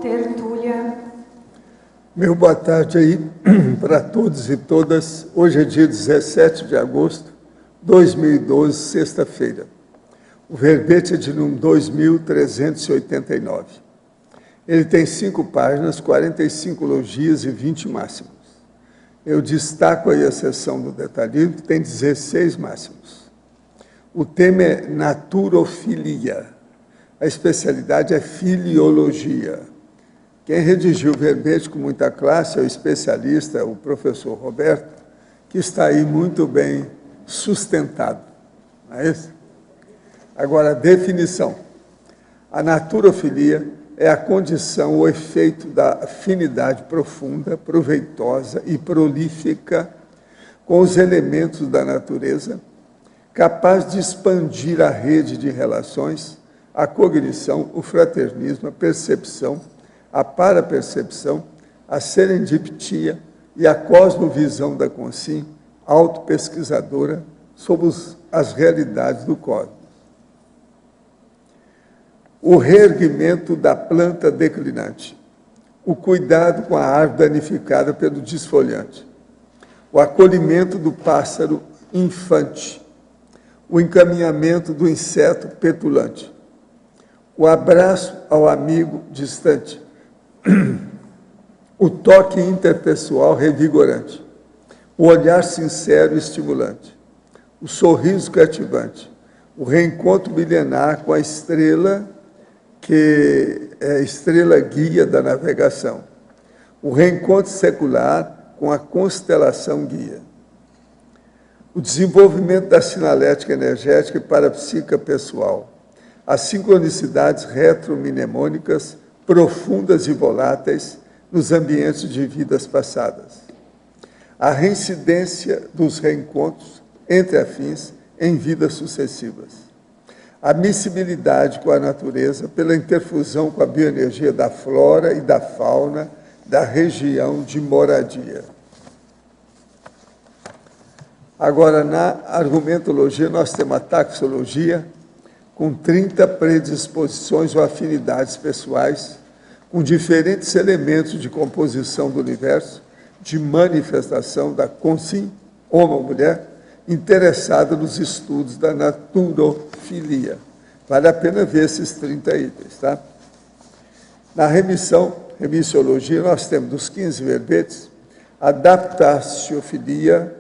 tertúlia. Meu boa tarde aí para todos e todas. Hoje é dia 17 de agosto de 2012, sexta-feira. O verbete é de número 2389. Ele tem 5 páginas, 45 logias e 20 máximos. Eu destaco aí a seção do detalhismo, que tem 16 máximos. O tema é naturofilia. A especialidade é filiologia. Quem redigiu o verbete com muita classe é o especialista, o professor Roberto, que está aí muito bem sustentado. Não é isso? Agora, a definição. A naturofilia é a condição, o efeito da afinidade profunda, proveitosa e prolífica com os elementos da natureza, capaz de expandir a rede de relações, a cognição, o fraternismo, a percepção, a parapercepção, a serendipitia e a cosmovisão da consciência autopesquisadora sobre as realidades do cosmos. O reerguimento da planta declinante, o cuidado com a árvore danificada pelo desfolhante, o acolhimento do pássaro infante, o encaminhamento do inseto petulante, o abraço ao amigo distante, o toque interpessoal revigorante, o olhar sincero e estimulante, o sorriso cativante, o reencontro milenar com a estrela, que é a estrela guia da navegação, o reencontro secular com a constelação guia, o desenvolvimento da sinalética energética e parapsíquica pessoal, as sincronicidades retromnemônicas profundas e voláteis nos ambientes de vidas passadas, a reincidência dos reencontros entre afins em vidas sucessivas, a miscibilidade com a natureza pela interfusão com a bioenergia da flora e da fauna da região de moradia. Agora, na argumentologia, nós temos a taxologia, com 30 predisposições ou afinidades pessoais, com diferentes elementos de composição do universo, de manifestação da consciência, homem ou mulher, interessada nos estudos da naturofilia. Vale a pena ver esses 30 itens, tá? Na remissiologia, nós temos dos 15 verbetes, adaptaciofilia,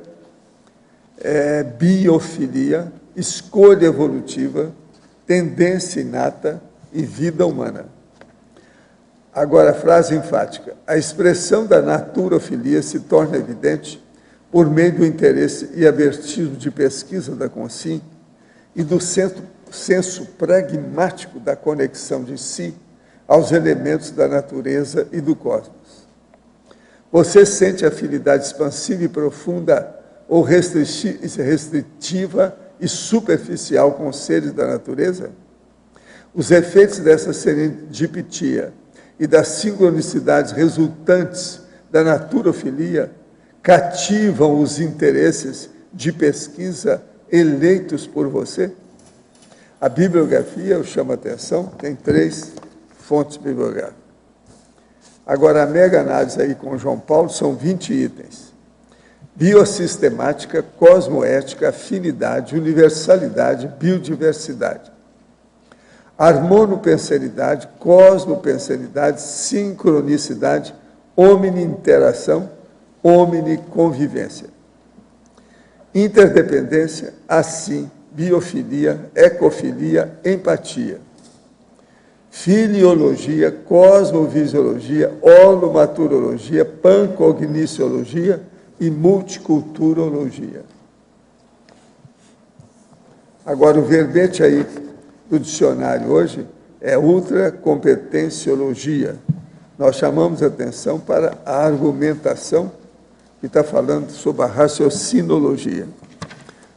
biofilia, escolha evolutiva, tendência inata e vida humana. Agora, a frase enfática. A expressão da naturofilia se torna evidente por meio do interesse e abertismo de pesquisa da consciência e do senso pragmático da conexão de si aos elementos da natureza e do cosmos. Você sente afinidade expansiva e profunda ou restritiva e superficial com os seres da natureza? Os efeitos dessa serendipitia e das sincronicidades resultantes da naturofilia cativam os interesses de pesquisa eleitos por você? A bibliografia, eu chamo a atenção, tem 3 fontes bibliográficas. Agora, a mega análise aí com o João Paulo são 20 itens. Biosistemática, cosmoética, afinidade, universalidade, biodiversidade. Harmonopensenidade, cosmopensenidade, sincronicidade, omni-interação, omni-convivência. Interdependência, assim, biofilia, ecofilia, empatia. Filiologia, cosmovisiologia, holomaturologia, pancogniciologia e multiculturologia. Agora, o verbete aí do dicionário hoje é ultracompetenciologia. Nós chamamos a atenção para a argumentação, que está falando sobre a raciocinologia.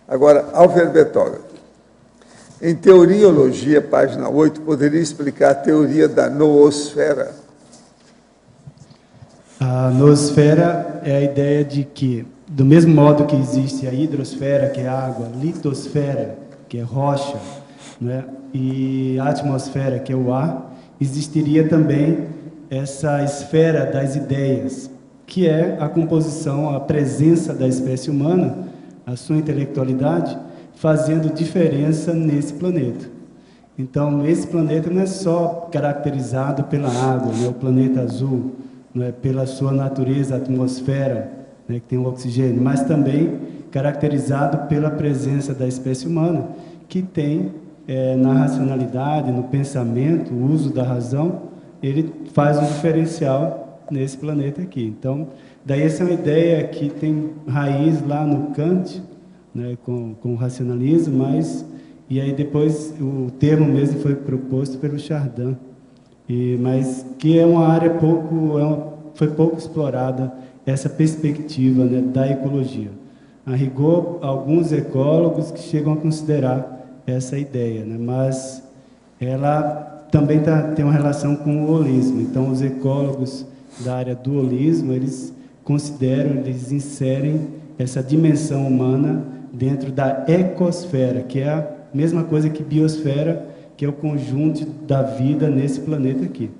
Agora, ao verbetógrafo. Em Teoriologia, página 8, poderia explicar a teoria da noosfera? A noosfera é a ideia de que, do mesmo modo que existe a hidrosfera, que é água, litosfera, que é rocha, né, e a atmosfera, que é o ar, existiria também essa esfera das ideias, que é a composição, a presença da espécie humana, a sua intelectualidade, fazendo diferença nesse planeta. Então, esse planeta não é só caracterizado pela água, né, o planeta azul, não é, pela sua natureza, a atmosfera, né, que tem o oxigênio, mas também caracterizado pela presença da espécie humana, que tem, na racionalidade, no pensamento, o uso da razão, ele faz um diferencial nesse planeta aqui. Então, daí essa é uma ideia que tem raiz lá no Kant, né, com o racionalismo, e aí depois o termo mesmo foi proposto pelo Chardin, mas que é uma área foi pouco explorada, essa perspectiva, né, da ecologia. A rigor, alguns ecólogos que chegam a considerar essa ideia, né, mas ela também tem uma relação com o holismo. Então, os ecólogos da área do holismo, eles consideram, eles inserem essa dimensão humana dentro da ecosfera, que é a mesma coisa que biosfera, que é o conjunto da vida nesse planeta aqui.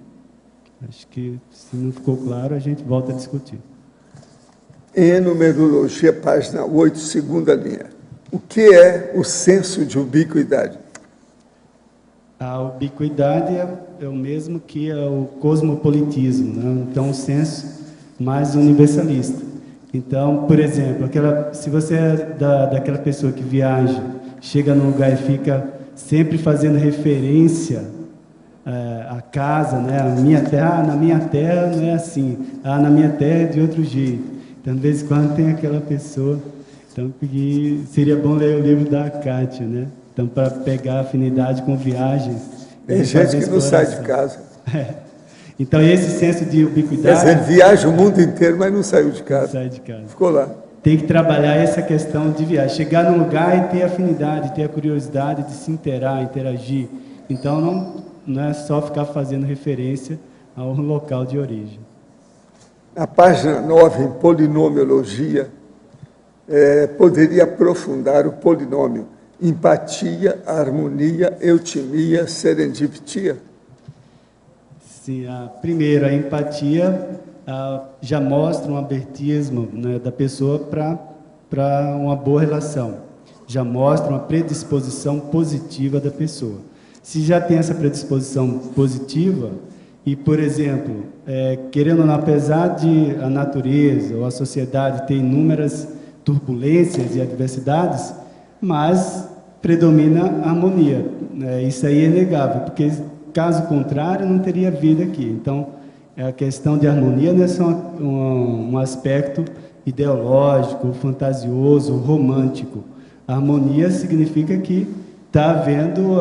Acho que, se não ficou claro, a gente volta a discutir. Em numerologia, página 8, segunda linha. O que é o senso de ubiquidade? A ubiquidade é o mesmo que o cosmopolitismo, né? Então, o senso mais universalista. Então, por exemplo, se você é daquela pessoa que viaja, chega num lugar e fica sempre fazendo referência à casa, né? A minha terra, na minha terra não é assim, na minha terra é de outro jeito. Então, de vez em quando tem aquela pessoa. Então, seria bom ler o livro da Kátia, né? Então, para pegar afinidade com viagens. Tem gente que não sai de casa. Então, esse senso de ubiquidade... Quer dizer, viaja o mundo inteiro, mas não saiu de casa. Não sai de casa. Ficou lá. Tem que trabalhar essa questão de viagem. Chegar num lugar e ter afinidade, ter a curiosidade de se interagir. Então, não é só ficar fazendo referência ao local de origem. Na página 9, em polinomiologia, poderia aprofundar o polinômio. Empatia, harmonia, eutimia, serendipitia? Sim, primeiro, a empatia já mostra um abertismo, né, da pessoa para uma boa relação. Já mostra uma predisposição positiva da pessoa. Se já tem essa predisposição positiva, e, por exemplo, querendo ou não, apesar de a natureza ou a sociedade ter inúmeras turbulências e adversidades, mas predomina a harmonia. Isso aí é inegável, porque, caso contrário, não teria vida aqui. Então, a questão de harmonia não é só um aspecto ideológico, fantasioso, romântico. A harmonia significa que está havendo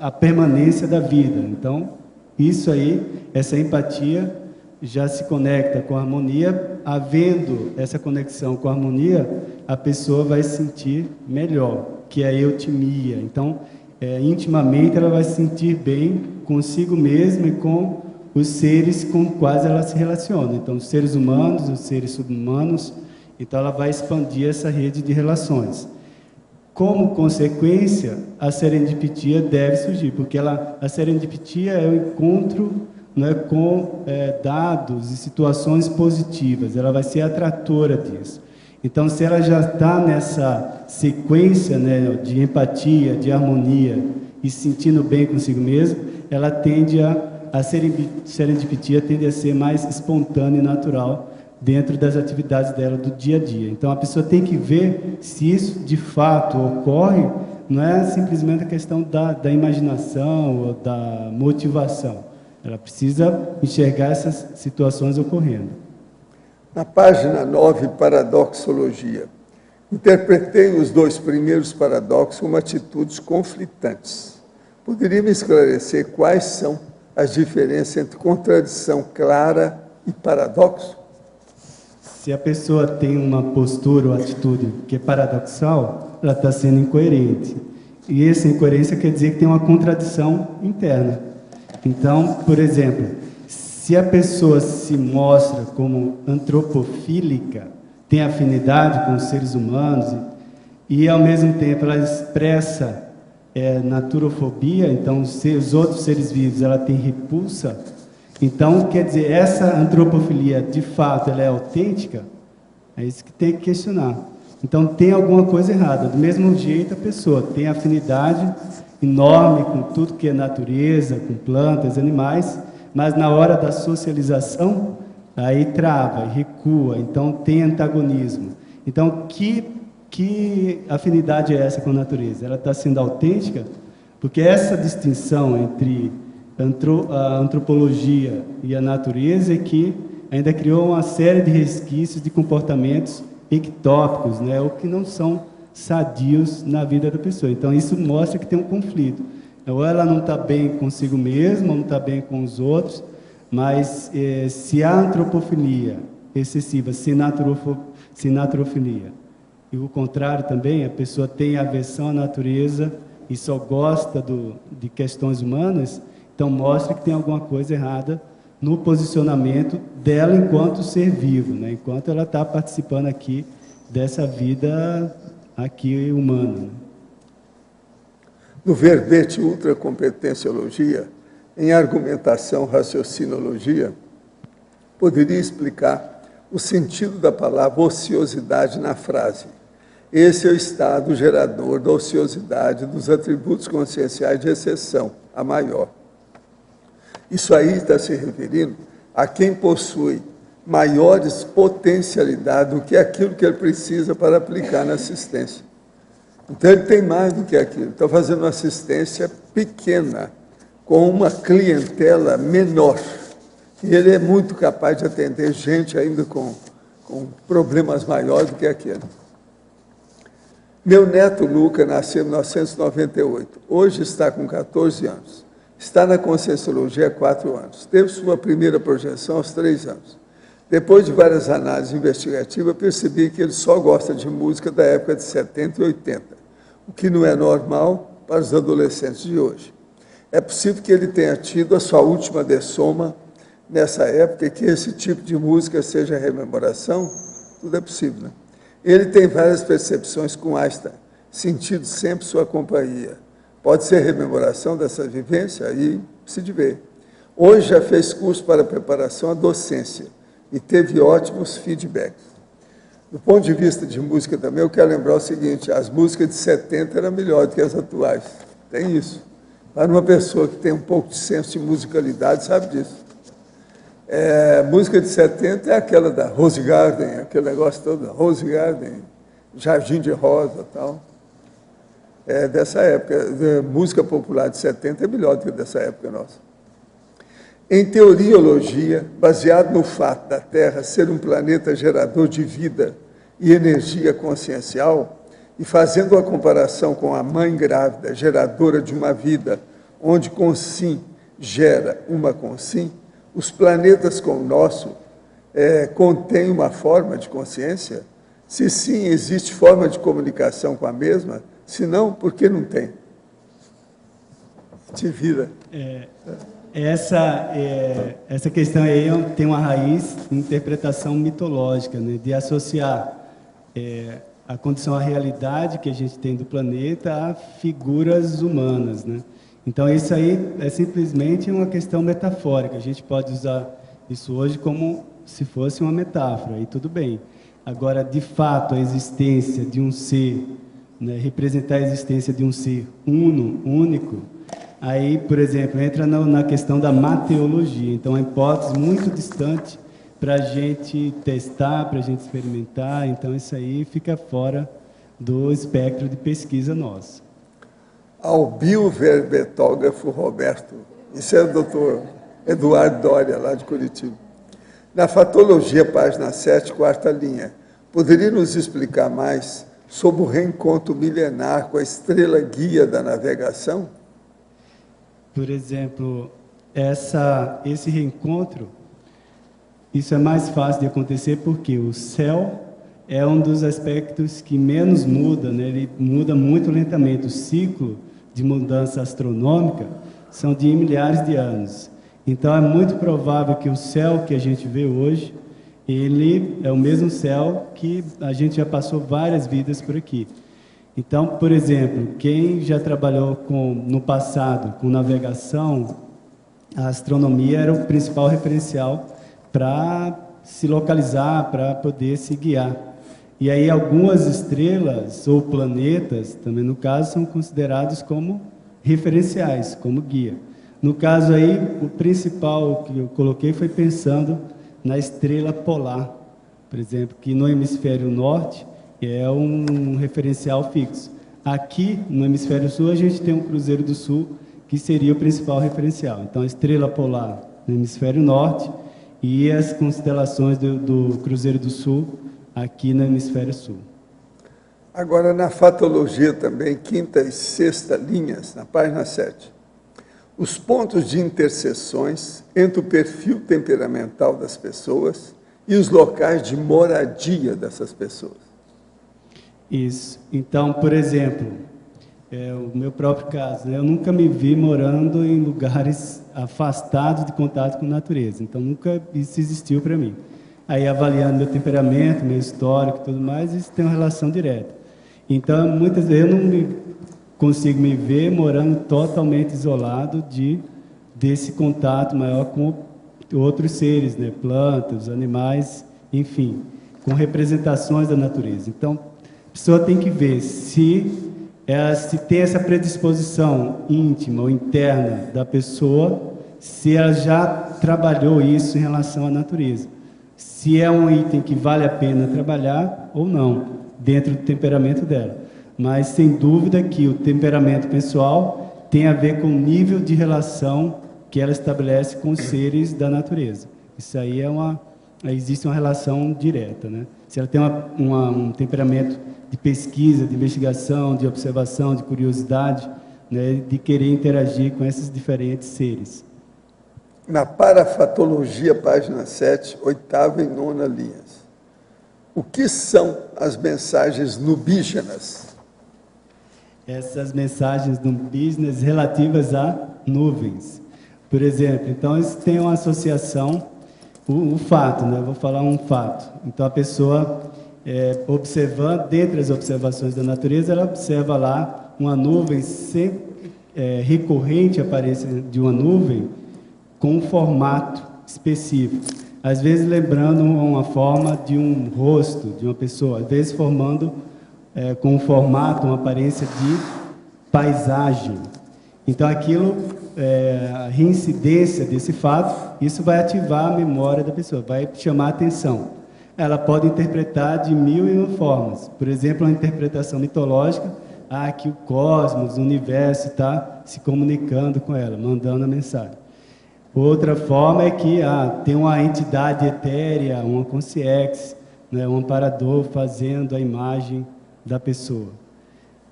a permanência da vida. Então, isso aí, essa empatia já se conecta com a harmonia. Havendo essa conexão com a harmonia, a pessoa vai se sentir melhor, que é a eutimia. Então, intimamente, ela vai se sentir bem consigo mesma e com os seres com os quais ela se relaciona. Então, os seres humanos, os seres subhumanos. Então, ela vai expandir essa rede de relações. Como consequência, a serendipitia deve surgir, porque a serendipitia é o encontro, né, com dados e situações positivas. Ela vai ser atratora disso. Então, se ela já está nessa sequência, né, de empatia, de harmonia e se sentindo bem consigo mesma, ela tende a serendipitia tende a ser mais espontânea e natural dentro das atividades dela do dia a dia. Então, a pessoa tem que ver se isso de fato ocorre, não é simplesmente a questão da imaginação ou da motivação. Ela precisa enxergar essas situações ocorrendo. Na página 9, paradoxologia. Interpretei os 2 primeiros paradoxos como atitudes conflitantes. Poderia me esclarecer quais são as diferenças entre contradição clara e paradoxo? Se a pessoa tem uma postura ou atitude que é paradoxal, ela está sendo incoerente. E essa incoerência quer dizer que tem uma contradição interna. Então, por exemplo, se a pessoa se mostra como antropofílica, tem afinidade com os seres humanos e ao mesmo tempo ela expressa naturofobia, então os outros seres vivos ela tem repulsa, Então, quer dizer, essa antropofilia, de fato, ela é autêntica? É isso que tem que questionar. Então, tem alguma coisa errada. Do mesmo jeito, a pessoa tem afinidade enorme com tudo que é natureza, com plantas, animais, mas na hora da socialização, aí trava, recua, então tem antagonismo. Então, que afinidade é essa com a natureza? Ela está sendo autêntica? Porque essa distinção entre a antropologia e a natureza é que ainda criou uma série de resquícios de comportamentos ectópicos, né, ou que não são sadios na vida da pessoa. Então, isso mostra que tem um conflito. Ou ela não está bem consigo mesma, ou não está bem com os outros, mas se há antropofilia excessiva, sinatrofilia, e o contrário também, a pessoa tem aversão à natureza e só gosta de questões humanas, então mostra que tem alguma coisa errada no posicionamento dela enquanto ser vivo, né? Enquanto ela está participando aqui dessa vida aqui humana. Né? No verbete ultracompetenciologia, em argumentação raciocinologia, poderia explicar o sentido da palavra ociosidade na frase. Esse é o estado gerador da ociosidade dos atributos conscienciais de exceção, a maior. Isso aí está se referindo a quem possui maiores potencialidades do que aquilo que ele precisa para aplicar na assistência. Então, ele tem mais do que aquilo. Está fazendo uma assistência pequena, com uma clientela menor. E ele é muito capaz de atender gente ainda com problemas maiores do que aquele. Meu neto Luca nasceu em 1998. Hoje está com 14 anos. Está na Conscienciologia há 4 anos. Teve sua primeira projeção aos 3 anos. Depois de várias análises investigativas, percebi que ele só gosta de música da época de 70 e 80, o que não é normal para os adolescentes de hoje. É possível que ele tenha tido a sua última dessoma nessa época e que esse tipo de música seja rememoração? Tudo é possível, né? Ele tem várias percepções com Einstein, sentindo sempre sua companhia. Pode ser rememoração dessa vivência? Aí se ver. Hoje já fez curso para preparação à docência e teve ótimos feedbacks. Do ponto de vista de música também, eu quero lembrar o seguinte, as músicas de 70 eram melhores do que as atuais. Tem isso. Para uma pessoa que tem um pouco de senso de musicalidade, sabe disso. Música de 70 é aquela da Rose Garden, aquele negócio todo, Rose Garden, Jardim de Rosa e tal. Dessa época. Música popular de 70 é melhor do que dessa época nossa. Em teoriologia, baseado no fato da Terra ser um planeta gerador de vida e energia consciencial, e fazendo uma comparação com a mãe grávida, geradora de uma vida, onde consim gera uma consim, os planetas como o nosso contêm uma forma de consciência? Se sim, existe forma de comunicação com a mesma? Se não, por que não tem? Te vira. Essa questão aí tem uma raiz em interpretação mitológica, né, de associar a condição, a realidade que a gente tem do planeta a figuras humanas, né? Então, isso aí é simplesmente uma questão metafórica. A gente pode usar isso hoje como se fosse uma metáfora, e tudo bem. Agora, de fato, a existência de um ser, né, representar a existência de um ser único, aí, por exemplo, entra na questão da mateologia. Então, é uma hipótese muito distante para a gente testar, para a gente experimentar. Então, isso aí fica fora do espectro de pesquisa nosso. Ao bioverbetógrafo Roberto, isso é o doutor Eduardo Doria, lá de Curitiba. Na Fatologia, página 7, 4ª linha, poderia nos explicar mais sobre o reencontro milenar com a estrela guia da navegação? Por exemplo, esse reencontro, isso é mais fácil de acontecer porque o céu é um dos aspectos que menos muda, né? Ele muda muito lentamente. O ciclo de mudança astronômica são de milhares de anos. Então, é muito provável que o céu que a gente vê hoje, ele é o mesmo céu que a gente já passou várias vidas por aqui. Então, por exemplo, quem já trabalhou no passado com navegação, a astronomia era o principal referencial para se localizar, para poder se guiar. E aí algumas estrelas ou planetas, também no caso, são considerados como referenciais, como guia. No caso aí, o principal que eu coloquei foi pensando na estrela polar, por exemplo, que no hemisfério norte é um referencial fixo. Aqui, no hemisfério sul, a gente tem um Cruzeiro do Sul, que seria o principal referencial. Então, a estrela polar no hemisfério norte e as constelações do Cruzeiro do Sul aqui no hemisfério sul. Agora, na fatologia também, quinta e sexta linhas, na página 7. Os pontos de interseções entre o perfil temperamental das pessoas e os locais de moradia dessas pessoas. Isso. Então, por exemplo, o meu próprio caso, né? Eu nunca me vi morando em lugares afastados de contato com a natureza. Então, nunca isso existiu para mim. Aí, avaliando meu temperamento, meu histórico e tudo mais, isso tem uma relação direta. Então, muitas vezes eu não consigo me ver morando totalmente isolado desse contato maior com outros seres, né? Plantas, animais, enfim, com representações da natureza. Então, a pessoa tem que ver se tem essa predisposição íntima ou interna da pessoa, se ela já trabalhou isso em relação à natureza. Se é um item que vale a pena trabalhar ou não, dentro do temperamento dela. Mas, sem dúvida, que o temperamento pessoal tem a ver com o nível de relação que ela estabelece com os seres da natureza. Isso aí existe uma relação direta, né? Se ela tem um temperamento de pesquisa, de investigação, de observação, de curiosidade, né, de querer interagir com esses diferentes seres. Na parafatologia, página 7, oitava e nona linhas. O que são as mensagens nubígenas? Essas mensagens nubígenas relativas a nuvens. Por exemplo, então, eles têm uma associação, o fato, né? Eu vou falar um fato. Então, a pessoa, observando, dentre as observações da natureza, ela observa lá uma nuvem, sempre recorrente a aparência de uma nuvem, com um formato específico. Às vezes lembrando uma forma de um rosto de uma pessoa, às vezes formando com um formato, uma aparência de paisagem. Então, aquilo, a reincidência desse fato, isso vai ativar a memória da pessoa, vai chamar a atenção. Ela pode interpretar de 1001 formas. Por exemplo, uma interpretação mitológica, que o cosmos, o universo está se comunicando com ela, mandando a mensagem. Outra forma é que tem uma entidade etérea, uma consciência, né, um amparador fazendo a imagem da pessoa.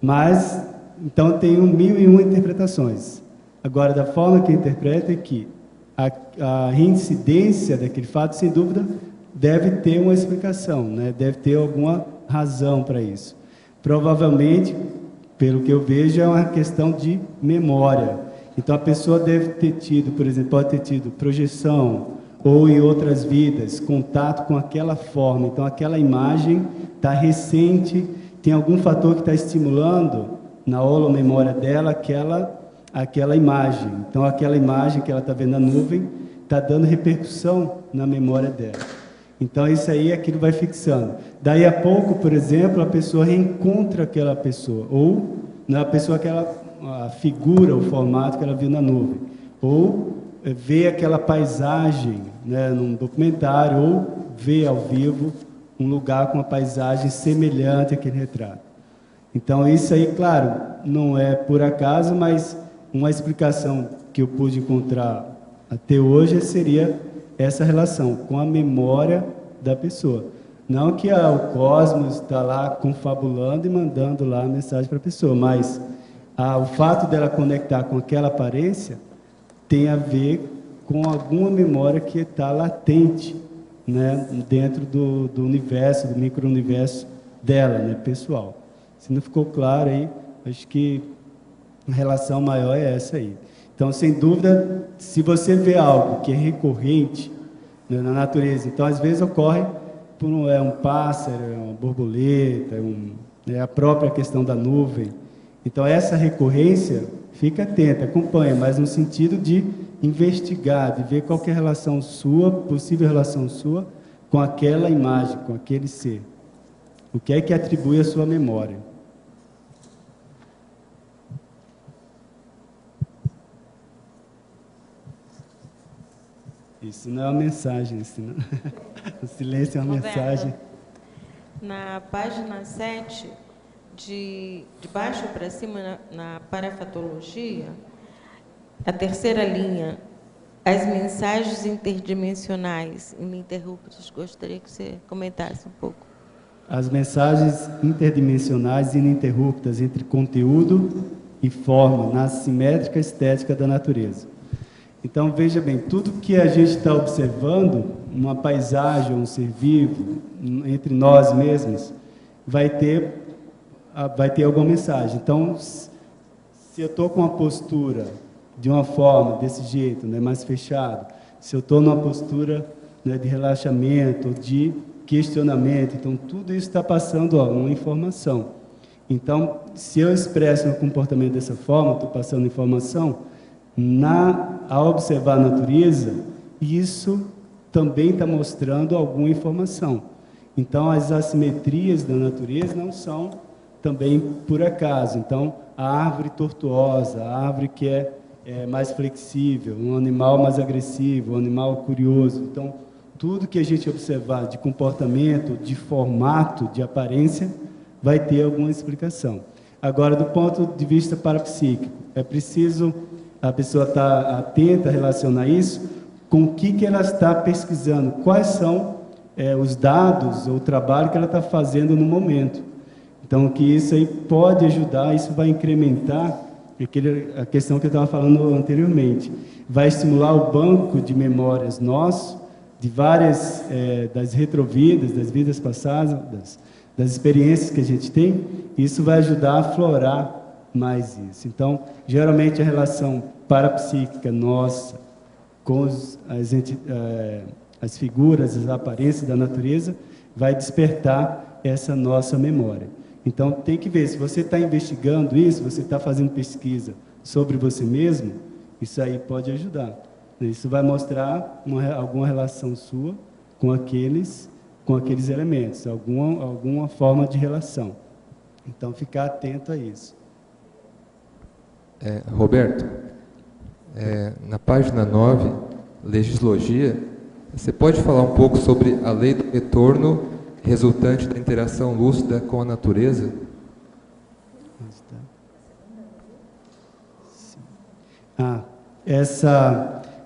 Mas, então, tem 1001 interpretações. Agora, da forma que interpreta é que a reincidência daquele fato, sem dúvida, deve ter uma explicação, né? Deve ter alguma razão para isso. Provavelmente, pelo que eu vejo, é uma questão de memória. Então, a pessoa deve ter tido, por exemplo, pode ter tido projeção ou em outras vidas, contato com aquela forma. Então, aquela imagem está recente, tem algum fator que está estimulando na holomemória dela aquela imagem. Então, aquela imagem que ela está vendo na nuvem está dando repercussão na memória dela. Então, isso aí, aquilo vai fixando. Daí a pouco, por exemplo, a pessoa reencontra aquela pessoa, ou a pessoa a figura, o formato que ela viu na nuvem, ou vê aquela paisagem, né, num documentário, ou vê ao vivo um lugar com uma paisagem semelhante àquele retrato. Então, isso aí, claro, não é por acaso, mas uma explicação que eu pude encontrar até hoje seria essa relação com a memória da pessoa. Não que o cosmos está lá confabulando e mandando lá a mensagem para a pessoa, mas o fato dela conectar com aquela aparência tem a ver com alguma memória que está latente, né, dentro do universo, do micro-universo dela, né, pessoal. Se não ficou claro aí, acho que a relação maior é essa aí. Então, sem dúvida, se você vê algo que é recorrente, né, na natureza, então às vezes ocorre por um pássaro, uma borboleta, a própria questão da nuvem. Então, essa recorrência, fica atenta, acompanha, mas no sentido de investigar, de ver qual que é a relação sua, possível relação sua, com aquela imagem, com aquele ser. O que é que atribui a sua memória? Isso não é uma mensagem, isso não... o silêncio é uma mensagem. Na página 7, de baixo para cima, na parafatologia, a terceira linha, as mensagens interdimensionais ininterruptas. Gostaria que você comentasse um pouco. As mensagens interdimensionais ininterruptas entre conteúdo e forma na simétrica estética da natureza. Então, veja bem, tudo que a gente está observando, uma paisagem, um ser vivo, entre nós mesmos, vai ter alguma mensagem. Então, se eu estou com uma postura de uma forma, desse jeito, né, mais fechado, se eu estou numa postura, né, de relaxamento, de questionamento, então tudo isso está passando uma informação. Então, se eu expresso meu comportamento dessa forma, estou passando informação, ao observar a natureza, isso também está mostrando alguma informação. Então, as assimetrias da natureza não são também por acaso. Então, a árvore tortuosa, a árvore que é mais flexível, um animal mais agressivo, um animal curioso. Então, tudo que a gente observar de comportamento, de formato, de aparência, vai ter alguma explicação. Agora, do ponto de vista parapsíquico, é preciso a pessoa estar atenta a relacionar isso com o que ela está pesquisando, quais são os dados ou o trabalho que ela está fazendo no momento. Então, que isso aí pode ajudar, isso vai incrementar a questão que eu estava falando anteriormente. Vai estimular o banco de memórias nosso, de várias, das retrovidas, das vidas passadas, das experiências que a gente tem, isso vai ajudar a aflorar mais isso. Então, geralmente a relação parapsíquica nossa com as figuras, as aparências da natureza, vai despertar essa nossa memória. Então, tem que ver, se você está investigando isso, você está fazendo pesquisa sobre você mesmo, isso aí pode ajudar. Isso vai mostrar alguma relação sua com aqueles elementos, alguma forma de relação. Então, ficar atento a isso. Roberto, na página 9, Legislogia, você pode falar um pouco sobre a lei do retorno resultante da interação lúcida com a natureza?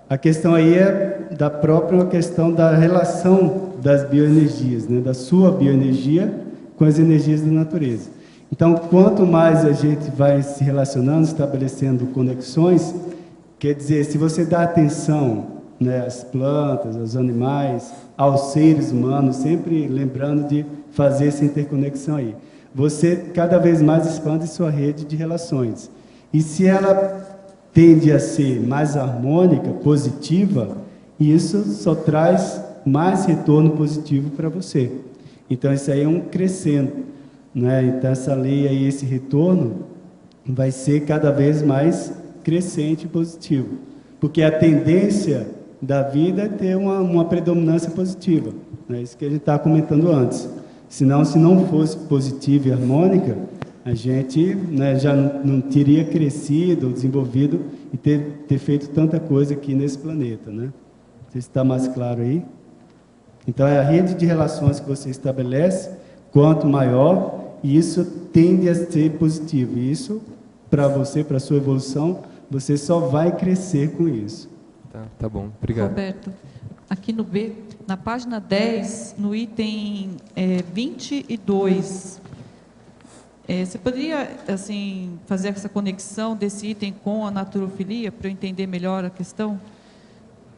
A questão aí é da própria questão da relação das bioenergias, né, da sua bioenergia com as energias da natureza. Então, quanto mais a gente vai se relacionando, estabelecendo conexões, quer dizer, se você dá atenção, né, às plantas, aos animais, aos seres humanos, sempre lembrando de fazer essa interconexão aí, você cada vez mais expande sua rede de relações. E se ela tende a ser mais harmônica, positiva, isso só traz mais retorno positivo para você. Então, isso aí é um crescendo, né? Então, essa lei aí, esse retorno, vai ser cada vez mais crescente e positivo. Porque a tendência da vida é ter uma predominância positiva. É isso que a gente estava comentando antes. Senão, se não fosse positiva e harmônica, a gente, né, já não teria crescido ou desenvolvido e ter feito tanta coisa aqui nesse planeta, né? Não sei se está mais claro aí. Então, é a rede de relações que você estabelece, quanto maior, isso tende a ser positivo. E isso, para você, para a sua evolução, você só vai crescer com isso. Tá bom, obrigado. Roberto, aqui no B, na página 10, no item 22, você poderia, assim, fazer essa conexão desse item com a naturofilia, para eu entender melhor a questão?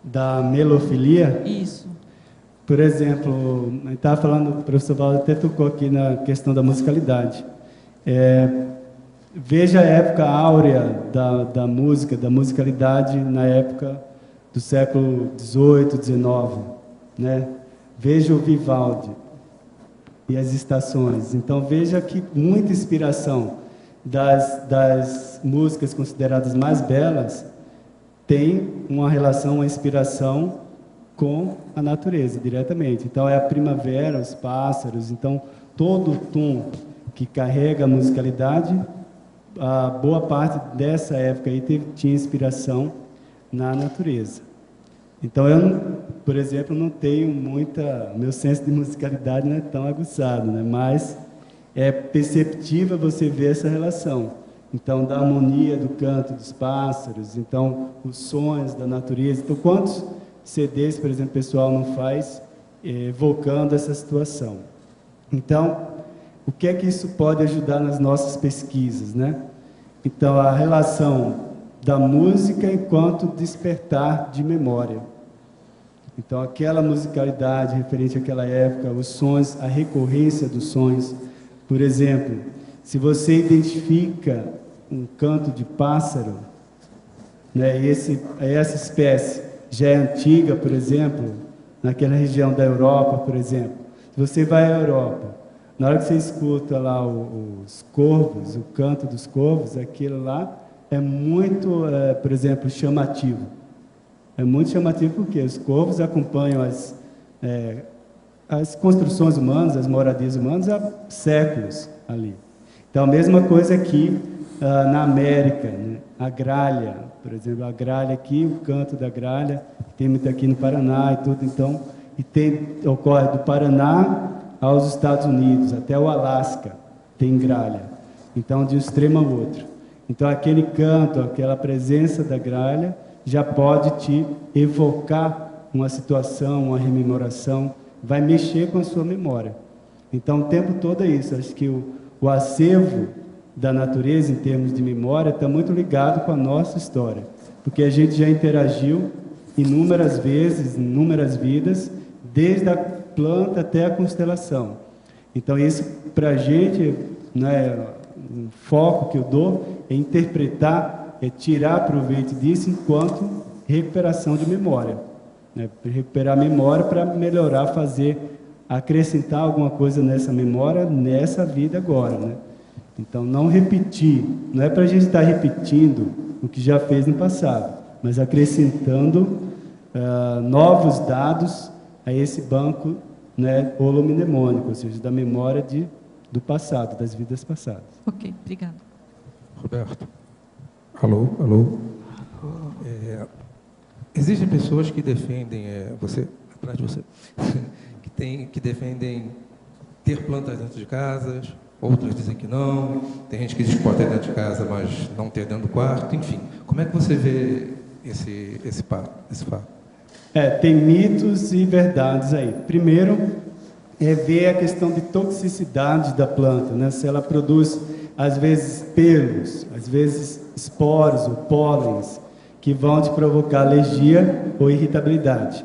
Da melofilia? Isso. Por exemplo, a gente estava falando, o professor Valdo até tocou aqui na questão da musicalidade. Veja a época áurea da música, da musicalidade na época do século XVIII, XIX, né? Veja o Vivaldi e as estações. Então, veja que muita inspiração das músicas consideradas mais belas tem uma relação, uma inspiração com a natureza, diretamente. Então, é a primavera, os pássaros. Então, todo o tom que carrega a musicalidade, a boa parte dessa época aí tinha inspiração na natureza. Então, eu, por exemplo, não tenho meu senso de musicalidade não é tão aguçado, né? Mas é perceptível você ver essa relação. Então, da harmonia do canto dos pássaros, então, os sons da natureza. Então, quantos CDs, por exemplo, o pessoal não faz evocando essa situação? Então, o que é que isso pode ajudar nas nossas pesquisas, né? Então, a relação da música enquanto despertar de memória. Então, aquela musicalidade referente àquela época, os sons, a recorrência dos sons. Por exemplo, se você identifica um canto de pássaro, né, e essa espécie já é antiga, por exemplo, naquela região da Europa, por exemplo. Se você vai à Europa, na hora que você escuta lá os corvos, o canto dos corvos, aquilo lá é muito, por exemplo, chamativo. É muito chamativo porque os corvos acompanham as construções humanas, as moradias humanas há séculos ali. Então, a mesma coisa aqui na América, né? A gralha, por exemplo, a gralha aqui, o canto da gralha, tem muito aqui no Paraná e tudo, então, ocorre do Paraná aos Estados Unidos, até o Alasca, tem gralha. Então, de um extremo ao outro. Então, aquele canto, aquela presença da gralha, já pode te evocar uma situação, uma rememoração, vai mexer com a sua memória. Então, o tempo todo é isso. Acho que o acervo da natureza, em termos de memória, está muito ligado com a nossa história. Porque a gente já interagiu inúmeras vezes, inúmeras vidas, desde a planta até a constelação. Então, isso, para a gente, né, o foco que eu dou é interpretar, é tirar proveito disso enquanto recuperação de memória. Né? Recuperar a memória para melhorar, acrescentar alguma coisa nessa memória, nessa vida agora. Né? Então, não repetir. Não é para a gente estar repetindo o que já fez no passado, mas acrescentando novos dados a esse banco, né, holomnemônico, ou seja, da memória do passado, das vidas passadas. Ok, obrigada. Roberto. Alô, alô. Existem pessoas que defendem, atrás de você, que defendem ter plantas dentro de casas, outras dizem que não, tem gente que diz que pode ter dentro de casa, mas não ter dentro do quarto, enfim. Como é que você vê esse fato? Tem mitos e verdades aí. Primeiro, é ver a questão de toxicidade da planta, né? Se ela produz, às vezes, pelos, às vezes, esporos ou pólens, que vão te provocar alergia ou irritabilidade.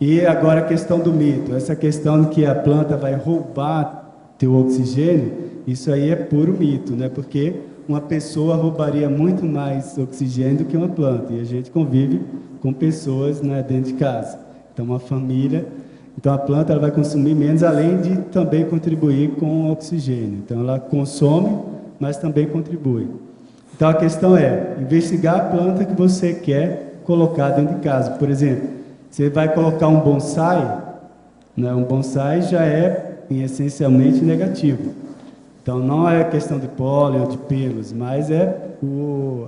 E agora a questão do mito, essa questão de que a planta vai roubar teu oxigênio, isso aí é puro mito, né? Porque uma pessoa roubaria muito mais oxigênio do que uma planta, e a gente convive com pessoas, né, dentro de casa. Então, uma família, então a planta ela vai consumir menos, além de também contribuir com o oxigênio. Então, ela consome, mas também contribui. Então, a questão é investigar a planta que você quer colocar dentro de casa. Por exemplo, você vai colocar um bonsai, né? Um bonsai já é essencialmente negativo. Então, não é questão de pólen ou de pelos, mas é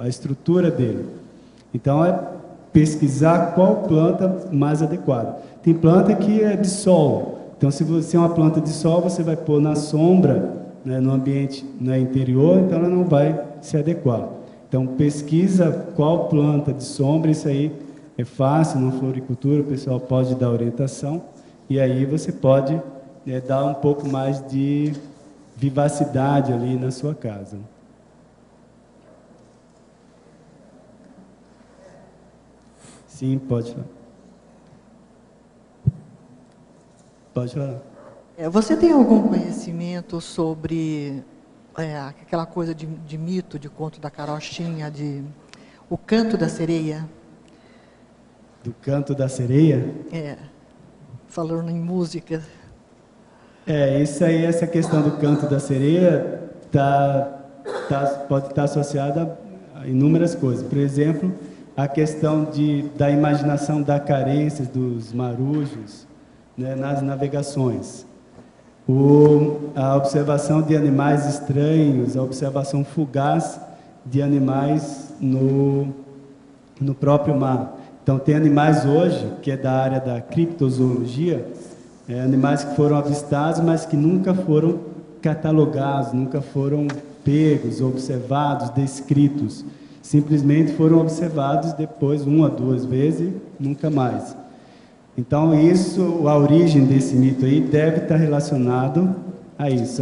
a estrutura dele. Então, é pesquisar qual planta mais adequada. Tem planta que é de sol. Então, se você é uma planta de sol, você vai pôr na sombra, né, no ambiente, né, interior, então ela não vai se adequar. Então, pesquisa qual planta de sombra, isso aí é fácil, na floricultura o pessoal pode dar orientação, e aí você pode dar um pouco mais de vivacidade ali na sua casa. Sim, pode falar. Pode falar. Você tem algum conhecimento sobre aquela coisa de mito, de conto da carochinha, o canto da sereia? Do canto da sereia? Falando em música. Isso aí, essa questão do canto da sereia pode estar associada a inúmeras coisas. Por exemplo, a questão da imaginação da carência dos marujos, né, nas navegações. A observação de animais estranhos, a observação fugaz de animais no próprio mar. Então, tem animais hoje, que é da área da criptozoologia, animais que foram avistados, mas que nunca foram catalogados, nunca foram pegos, observados, descritos. Simplesmente foram observados depois, 1 ou 2 vezes, nunca mais. Então, a origem desse mito aí deve estar relacionado a isso,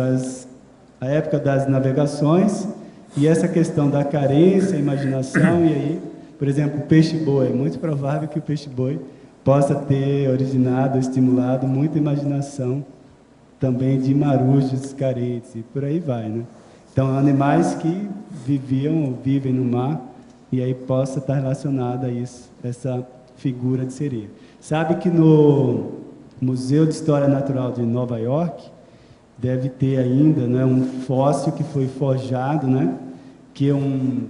a época das navegações e essa questão da carência, imaginação, e aí, por exemplo, o peixe-boi. É muito provável que o peixe-boi possa ter originado, estimulado muita imaginação também de marujos carentes, e por aí vai, né? Então, animais que vivem no mar, e aí possa estar relacionado a isso, essa figura de sereia. Sabe que no Museu de História Natural de Nova York, deve ter ainda, né, um fóssil que foi forjado, né, que é um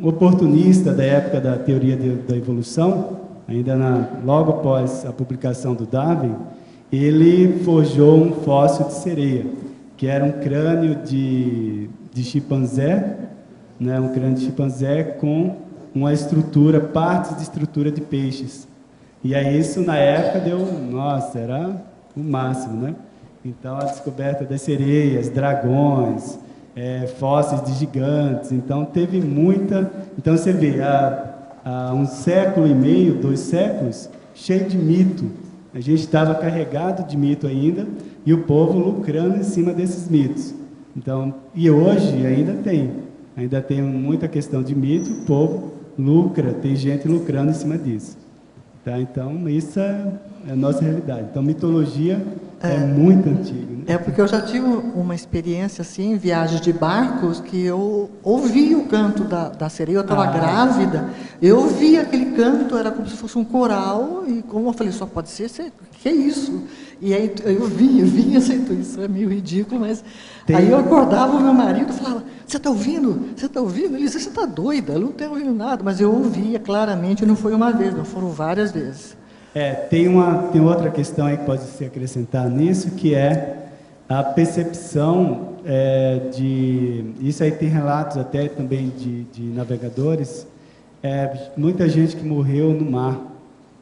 oportunista da época da teoria da evolução, ainda logo após a publicação do Darwin, ele forjou um fóssil de sereia, que era um crânio de chimpanzé, né, um crânio de chimpanzé com uma estrutura, partes de estrutura de peixes. E aí isso na época nossa, era o máximo, né? Então a descoberta das sereias, dragões, fósseis de gigantes, então teve muita... Então você vê, há 1,5 séculos, 2 séculos, cheio de mito. A gente estava carregado de mito ainda, e o povo lucrando em cima desses mitos. Então, e hoje ainda tem muita questão de mito, o povo lucra, tem gente lucrando em cima disso. Tá? Então, isso é a nossa realidade. Então, mitologia é muito antiga. Né? Porque eu já tive uma experiência assim, em viagens de barcos, que eu ouvi o canto da sereia, eu estava grávida, eu ouvi aquele canto, era como se fosse um coral, e como eu falei, só pode ser, que é isso? E aí eu vinha, isso é meio ridículo, mas aí eu acordava o meu marido e falava, você está ouvindo? Você está ouvindo? Ele disse, você está doida, eu não tenho ouvido nada, mas eu ouvia claramente, não foi uma vez, não foram várias vezes. Tem outra questão aí que pode se acrescentar nisso, que é a percepção isso aí tem relatos até também de navegadores, muita gente que morreu no mar.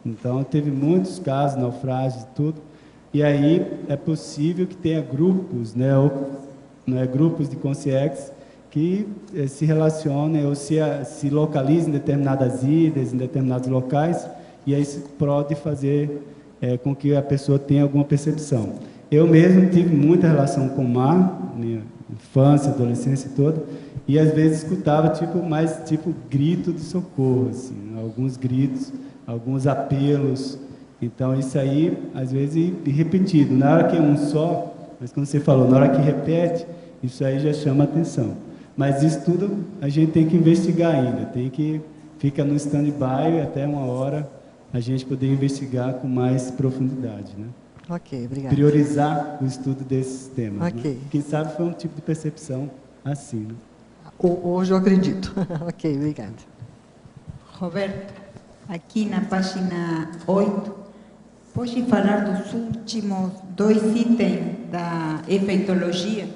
Então, teve muitos casos, naufrágios e tudo, e aí é possível que tenha grupos, grupos de consciência que se relacionem ou se localizem em determinadas ilhas, em determinados locais, e aí isso pode fazer com que a pessoa tenha alguma percepção. Eu mesmo tive muita relação com o mar, minha infância, adolescência toda, e às vezes escutava mais grito de socorro, assim, alguns gritos, alguns apelos. Então isso aí, às vezes, repetido. Na hora que é um só, mas quando você falou, na hora que repete, isso aí já chama atenção. Mas isso tudo a gente tem que investigar ainda, fica no stand-by até uma hora a gente poder investigar com mais profundidade, né? Ok, obrigada. Priorizar o estudo desses temas. Ok. Né? Quem sabe foi um tipo de percepção assim, né? Hoje eu acredito. Ok, obrigada. Roberto, aqui na página 8, pode falar dos últimos 2 itens da efeitologia?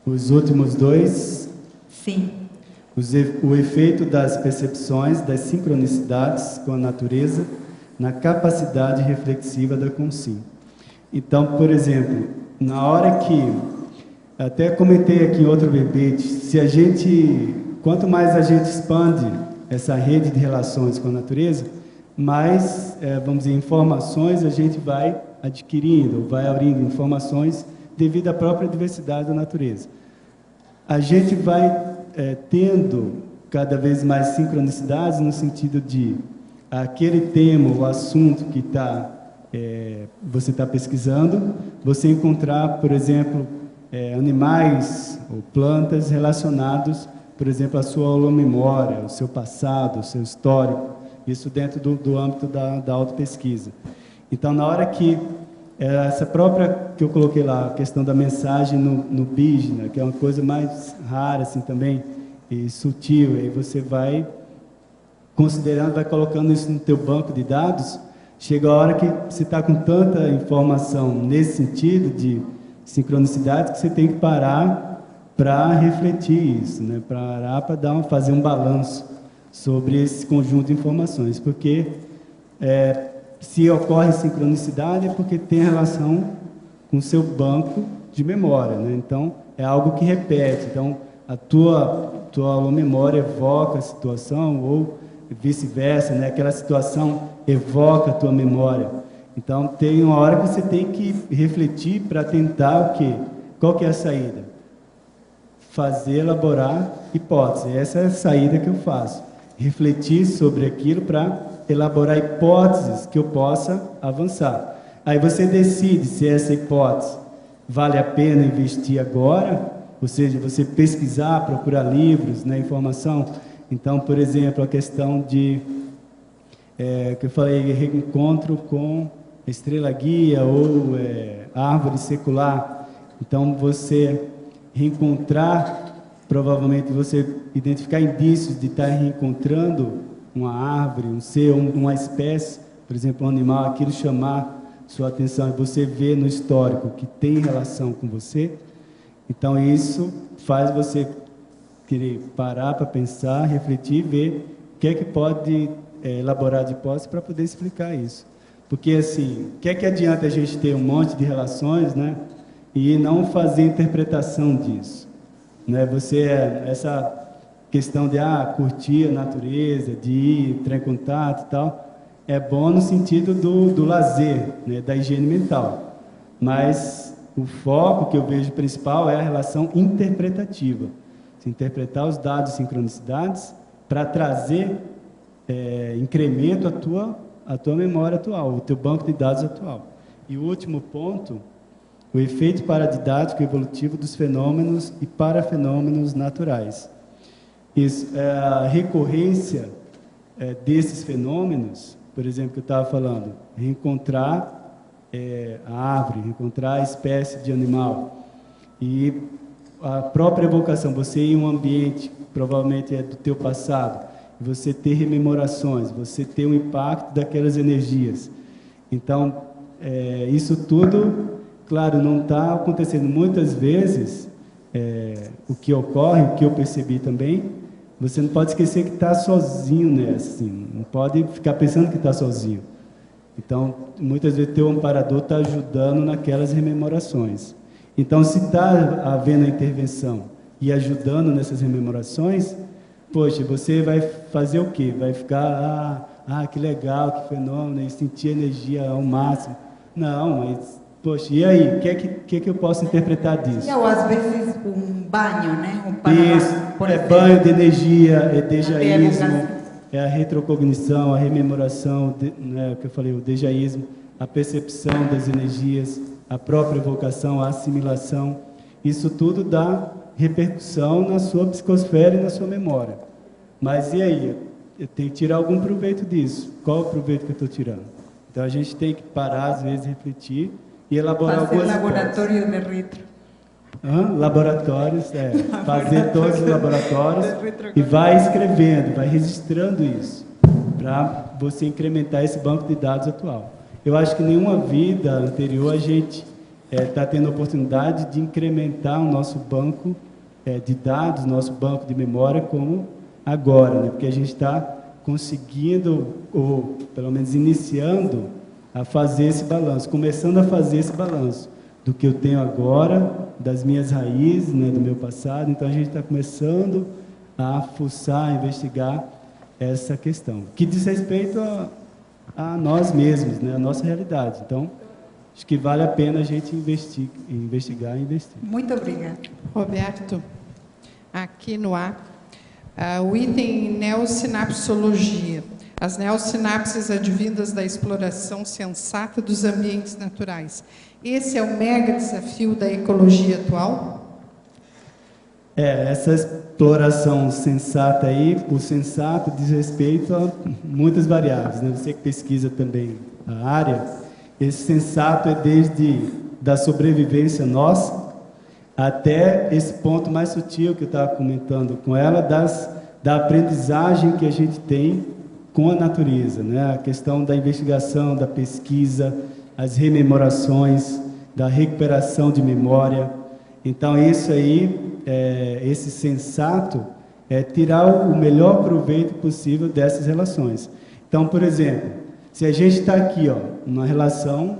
Os últimos 2? Sim. O efeito das percepções, das sincronicidades com a natureza, na capacidade reflexiva da consciência. Então, por exemplo, na hora que, até comentei aqui em outro verbete, quanto mais a gente expande essa rede de relações com a natureza, mais, vamos dizer, informações a gente vai adquirindo, vai abrindo informações devido à própria diversidade da natureza. A gente vai tendo cada vez mais sincronicidades no sentido de aquele tema, o assunto que você está pesquisando, você encontrar, por exemplo, animais ou plantas relacionados, por exemplo, à sua holomemória, ao seu passado, ao seu histórico, isso dentro do âmbito da autopesquisa. Então, na hora que essa própria que eu coloquei lá, a questão da mensagem no Bígena, que é uma coisa mais rara assim também, e sutil. Aí você vai considerando, vai colocando isso no teu banco de dados. Chega a hora que você está com tanta informação nesse sentido de sincronicidade que você tem que parar para refletir isso, né? Parar para fazer um balanço sobre esse conjunto de informações, porque se ocorre sincronicidade é porque tem relação com o seu banco de memória, né? Então é algo que repete. Então a tua memória evoca a situação ou vice-versa, né? Aquela situação evoca a tua memória. Então tem uma hora que você tem que refletir para tentar o quê? Qual que é a saída? Fazer, elaborar hipótese. Essa é a saída que eu faço. Refletir sobre aquilo para elaborar hipóteses que eu possa avançar. Aí você decide se essa hipótese vale a pena investir agora, ou seja, você pesquisar, procurar livros, né, informação. Então, por exemplo, a questão de, que eu falei, reencontro com estrela guia ou árvore secular. Então, você reencontrar, provavelmente você identificar indícios de estar reencontrando uma árvore, um ser, uma espécie, por exemplo, um animal, aquilo chamar sua atenção, e você vê no histórico que tem relação com você. Então, isso faz você querer parar para pensar, refletir, ver o que é que pode elaborar de hipótese para poder explicar isso. Porque, assim, o que é que adianta a gente ter um monte de relações, né, e não fazer interpretação disso? Né? Essa questão de curtir a natureza, de ir, entrar em contato e tal, é bom no sentido do lazer, né, da higiene mental. Mas o foco que eu vejo principal é a relação interpretativa. Se interpretar os dados e sincronicidades para trazer incremento à tua memória atual, o teu banco de dados atual. E o último ponto, o efeito paradidático evolutivo dos fenômenos e parafenômenos naturais. Isso, a recorrência desses fenômenos, por exemplo, que eu estava falando, reencontrar a árvore, reencontrar a espécie de animal, e a própria evocação, você ir em um ambiente, provavelmente é do teu passado, você ter rememorações, você ter um impacto daquelas energias. Então, isso tudo, claro, não está acontecendo. Muitas vezes, o que ocorre, o que eu percebi também, você não pode esquecer que está sozinho nessa, assim, não pode ficar pensando que está sozinho. Então, muitas vezes, teu amparador está ajudando naquelas rememorações. Então, se está havendo a intervenção e ajudando nessas rememorações, poxa, você vai fazer o quê? Vai ficar, que legal, que fenômeno, e sentir energia ao máximo. Não, mas, poxa, e aí? O que eu posso interpretar disso? Ou às vezes um banho, né? Isso, banho de energia, é dejaísmo, é a retrocognição, a rememoração, né, que eu falei, o dejaísmo, a percepção das energias, a própria evocação, a assimilação. Isso tudo dá repercussão na sua psicosfera e na sua memória. Mas e aí? Eu tenho que tirar algum proveito disso. Qual é o proveito que eu estou tirando? Então a gente tem que parar, às vezes, refletir e elaborar algumas coisas. Laboratório de retro. Laboratórios, fazer todos os laboratórios e vai escrevendo, vai registrando isso, para você incrementar esse banco de dados atual. Eu acho que nenhuma vida anterior a gente está tendo a oportunidade de incrementar o nosso banco de dados, nosso banco de memória, como agora, né? Porque a gente está conseguindo, ou pelo menos iniciando, a fazer esse balanço, começando a fazer esse balanço do que eu tenho agora, das minhas raízes, né, do meu passado. Então a gente está começando a fuçar, a investigar essa questão, que diz respeito a nós mesmos, né, a nossa realidade. Então, acho que vale a pena a gente investigar e investir. Muito obrigada. Roberto, aqui no ar, o item neossinapsologia. As neossinapses advindas da exploração sensata dos ambientes naturais. Esse é o mega desafio da ecologia atual? Essa exploração sensata aí, o sensato diz respeito a muitas variáveis, né? Você que pesquisa também a área, esse sensato é desde da sobrevivência nossa, até esse ponto mais sutil que eu estava comentando com ela, da aprendizagem que a gente tem com a natureza, né? A questão da investigação, da pesquisa, as rememorações, da recuperação de memória. Então, isso aí, esse sensato, é tirar o melhor proveito possível dessas relações. Então, por exemplo, se a gente está aqui, ó, uma relação,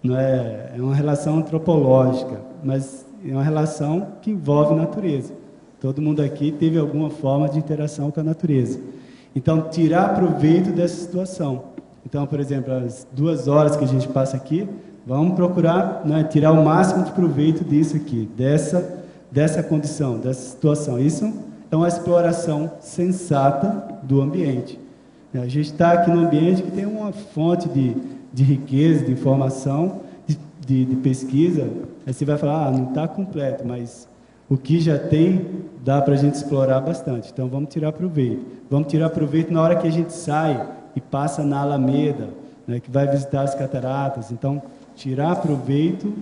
não é uma relação antropológica, mas é uma relação que envolve natureza. Todo mundo aqui teve alguma forma de interação com a natureza. Então, tirar proveito dessa situação. Então, por exemplo, as 2 horas que a gente passa aqui, vamos procurar, né, tirar o máximo de proveito disso aqui, dessa condição, dessa situação. Isso é uma exploração sensata do ambiente. A gente está aqui num ambiente que tem uma fonte de riqueza, de informação, de pesquisa. Aí você vai falar, não está completo, mas o que já tem, dá para a gente explorar bastante. Então, vamos tirar proveito. Vamos tirar proveito na hora que a gente sai e passa na Alameda, né, que vai visitar as cataratas. Então, tirar proveito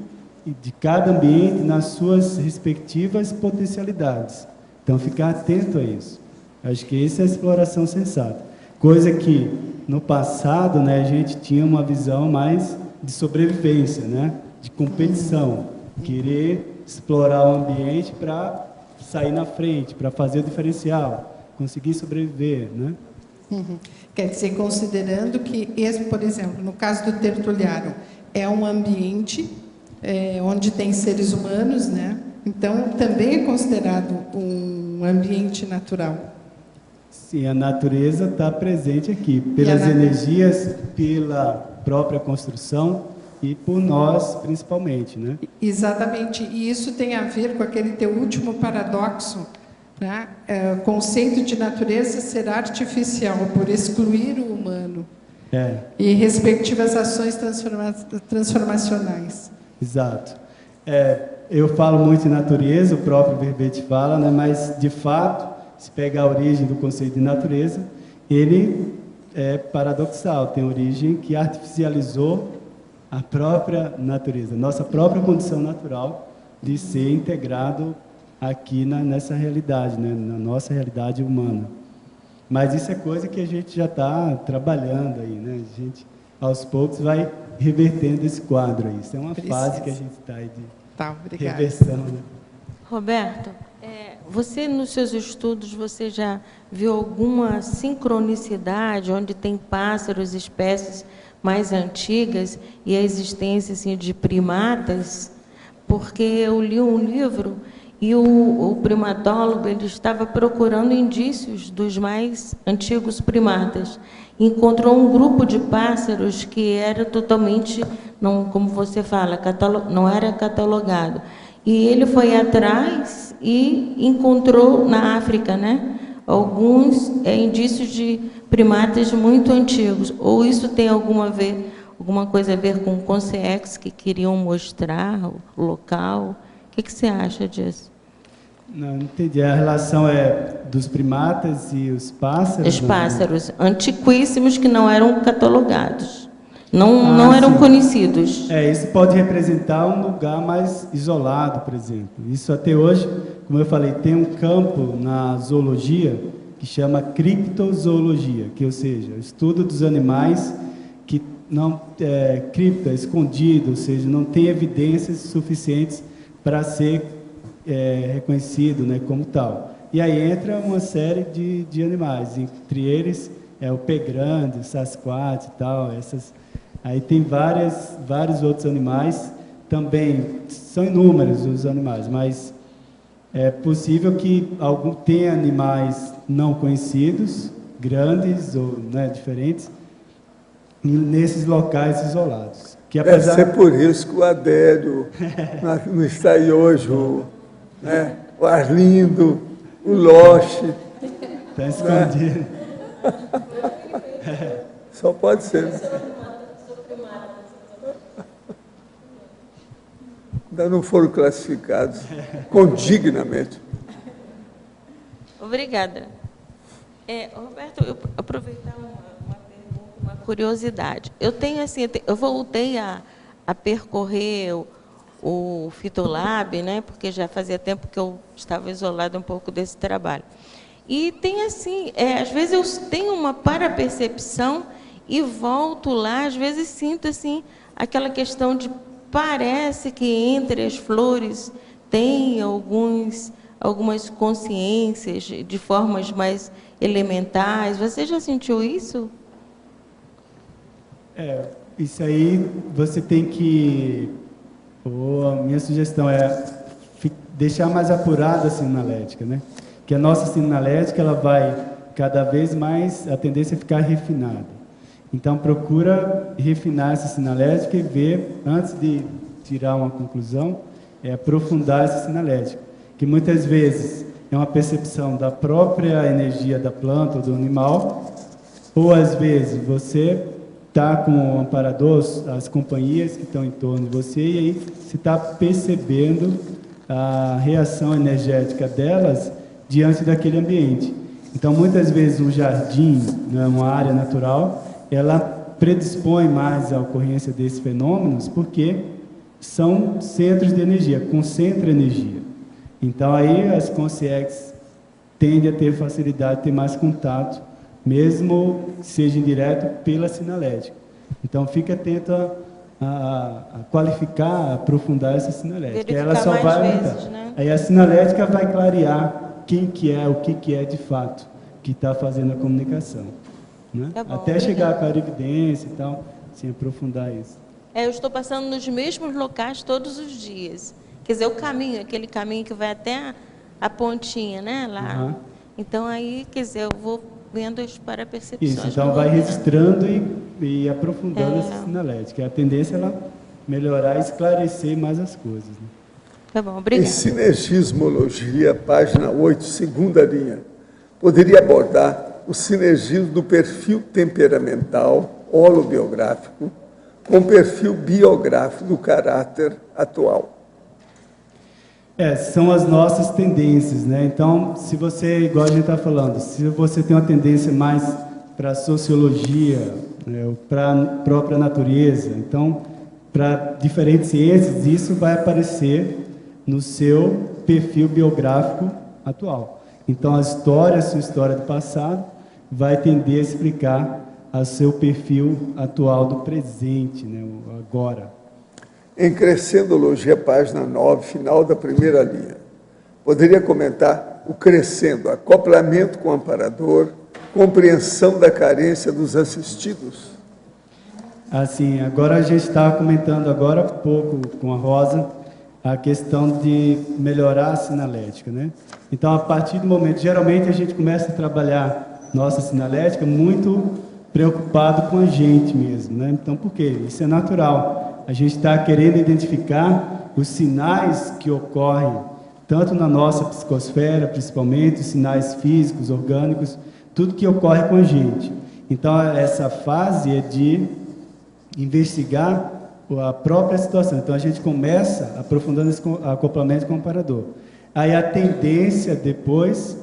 de cada ambiente nas suas respectivas potencialidades. Então, ficar atento a isso. Acho que essa é a exploração sensata. Coisa que, no passado, né, a gente tinha uma visão mais de sobrevivência, né, de competição, querer explorar o ambiente para sair na frente, para fazer o diferencial, conseguir sobreviver, né? Quer dizer, considerando que esse, por exemplo, no caso do Tertuliário, é um ambiente onde tem seres humanos, né? Então, também é considerado um ambiente natural. Sim, a natureza está presente aqui, pelas energias, pela própria construção e por nós, principalmente, né? Exatamente, e isso tem a ver com aquele teu último paradoxo, né? O conceito de natureza ser artificial, por excluir o humano. E respectivas ações transformacionais. Exato. Eu falo muito em natureza, o próprio verbete fala, né? Mas, de fato, se pegar a origem do conceito de natureza, ele é paradoxal, tem origem que artificializou a própria natureza, nossa própria condição natural de ser integrado aqui nessa realidade, né? Na nossa realidade humana. Mas isso é coisa que a gente já está trabalhando aí, né? A gente, aos poucos, vai revertendo esse quadro aí. Isso é uma fase que a gente está aí de reversão, né? Roberto, você, nos seus estudos, você já viu alguma sincronicidade onde tem pássaros, espécies mais antigas e a existência assim, de primatas? Porque eu li um livro e o primatólogo ele estava procurando indícios dos mais antigos primatas. Encontrou um grupo de pássaros que era totalmente, não, como você fala, não era catalogado. E ele foi atrás e encontrou na África, né, alguns indícios de primatas muito antigos. Ou isso tem alguma coisa a ver com o CONSEEX que queriam mostrar o local? O que você acha disso? Não entendi. A relação é dos primatas e os pássaros? Os pássaros antiquíssimos que não eram catalogados. Não eram conhecidos. Isso pode representar um lugar mais isolado, por exemplo. Isso até hoje, como eu falei, tem um campo na zoologia que chama criptozoologia, que, ou seja, o estudo dos animais que não cripta, escondido, ou seja, não tem evidências suficientes para ser reconhecido, né, como tal. E aí entra uma série de animais, entre eles o pé grande, o Sasquatch e tal, aí tem vários outros animais, também são inúmeros os animais, mas é possível que tenha animais não conhecidos, grandes ou, né, diferentes, nesses locais isolados. Que apesar... Deve ser por isso que o Adélio não está aí hoje, né, o Arlindo, o Loche. Está escondido. Né? Só pode ser. Ainda não foram classificados condignamente. Obrigada. Roberto, eu aproveitar uma pergunta, uma curiosidade. Eu tenho assim, eu voltei a percorrer o Fitolab, né? Porque já fazia tempo que eu estava isolada um pouco desse trabalho. E tem assim, às vezes eu tenho uma parapercepção e volto lá, às vezes sinto assim aquela questão de parece que entre as flores tem algumas consciências de formas mais elementares. Você já sentiu isso? Isso aí você tem que... a minha sugestão é deixar mais apurada a sinalética, né? Que a nossa sinalética ela vai cada vez mais, a tendência é ficar refinada. Então procura refinar essa sinalética e ver, antes de tirar uma conclusão, aprofundar essa sinalética, que muitas vezes é uma percepção da própria energia da planta ou do animal, ou às vezes você está com o amparador, as companhias que estão em torno de você, e aí você está percebendo a reação energética delas diante daquele ambiente. Então, muitas vezes, um jardim, né, uma área natural, ela predispõe mais à ocorrência desses fenômenos, porque são centros de energia, concentra energia. Então, aí as consciências tendem a ter facilidade, ter mais contato, mesmo que seja indireto, pela sinalética. Então, fique atento a qualificar, a aprofundar essa sinalética. Ela só vai aumentar. Né? Aí a sinalética vai clarear quem que é, o que é de fato, que está fazendo a comunicação. Né? Tá bom, até chegar à clarividência e tal, assim, aprofundar isso. Eu estou passando nos mesmos locais todos os dias. Quer dizer, o caminho, aquele caminho que vai até a pontinha, né? Lá. Uhum. Então, aí, quer dizer, eu vou vendo as parapercepções. Isso, então vai registrando e aprofundando essa sinalética. A tendência é ela melhorar e esclarecer mais as coisas. Né? Tá bom, obrigada. Em Sinergismologia, página 8, segunda linha, poderia abordar o sinergismo do perfil temperamental, holobiográfico, com o perfil biográfico do caráter atual. São as nossas tendências, né? Então, se você, igual a gente está falando, se você tem uma tendência mais para a sociologia, né, para a própria natureza, então, para diferentes ciências, isso vai aparecer no seu perfil biográfico atual. Então, a sua história do passado, vai tender a explicar o seu perfil atual do presente, né, o agora. Em Crescendologia, página 9, final da primeira linha, poderia comentar o crescendo, acoplamento com o amparador, compreensão da carência dos assistidos? Assim, agora a gente estava comentando agora há pouco com a Rosa a questão de melhorar a sinalética, né? Então, a partir do momento, geralmente a gente começa a trabalhar nossa sinalética muito preocupado com a gente mesmo, né? Então, por quê? Isso é natural. A gente está querendo identificar os sinais que ocorrem, tanto na nossa psicosfera, principalmente, os sinais físicos, orgânicos, tudo que ocorre com a gente. Então, essa fase é de investigar a própria situação. Então, a gente começa aprofundando esse acoplamento com o amparador. Aí, a tendência, depois,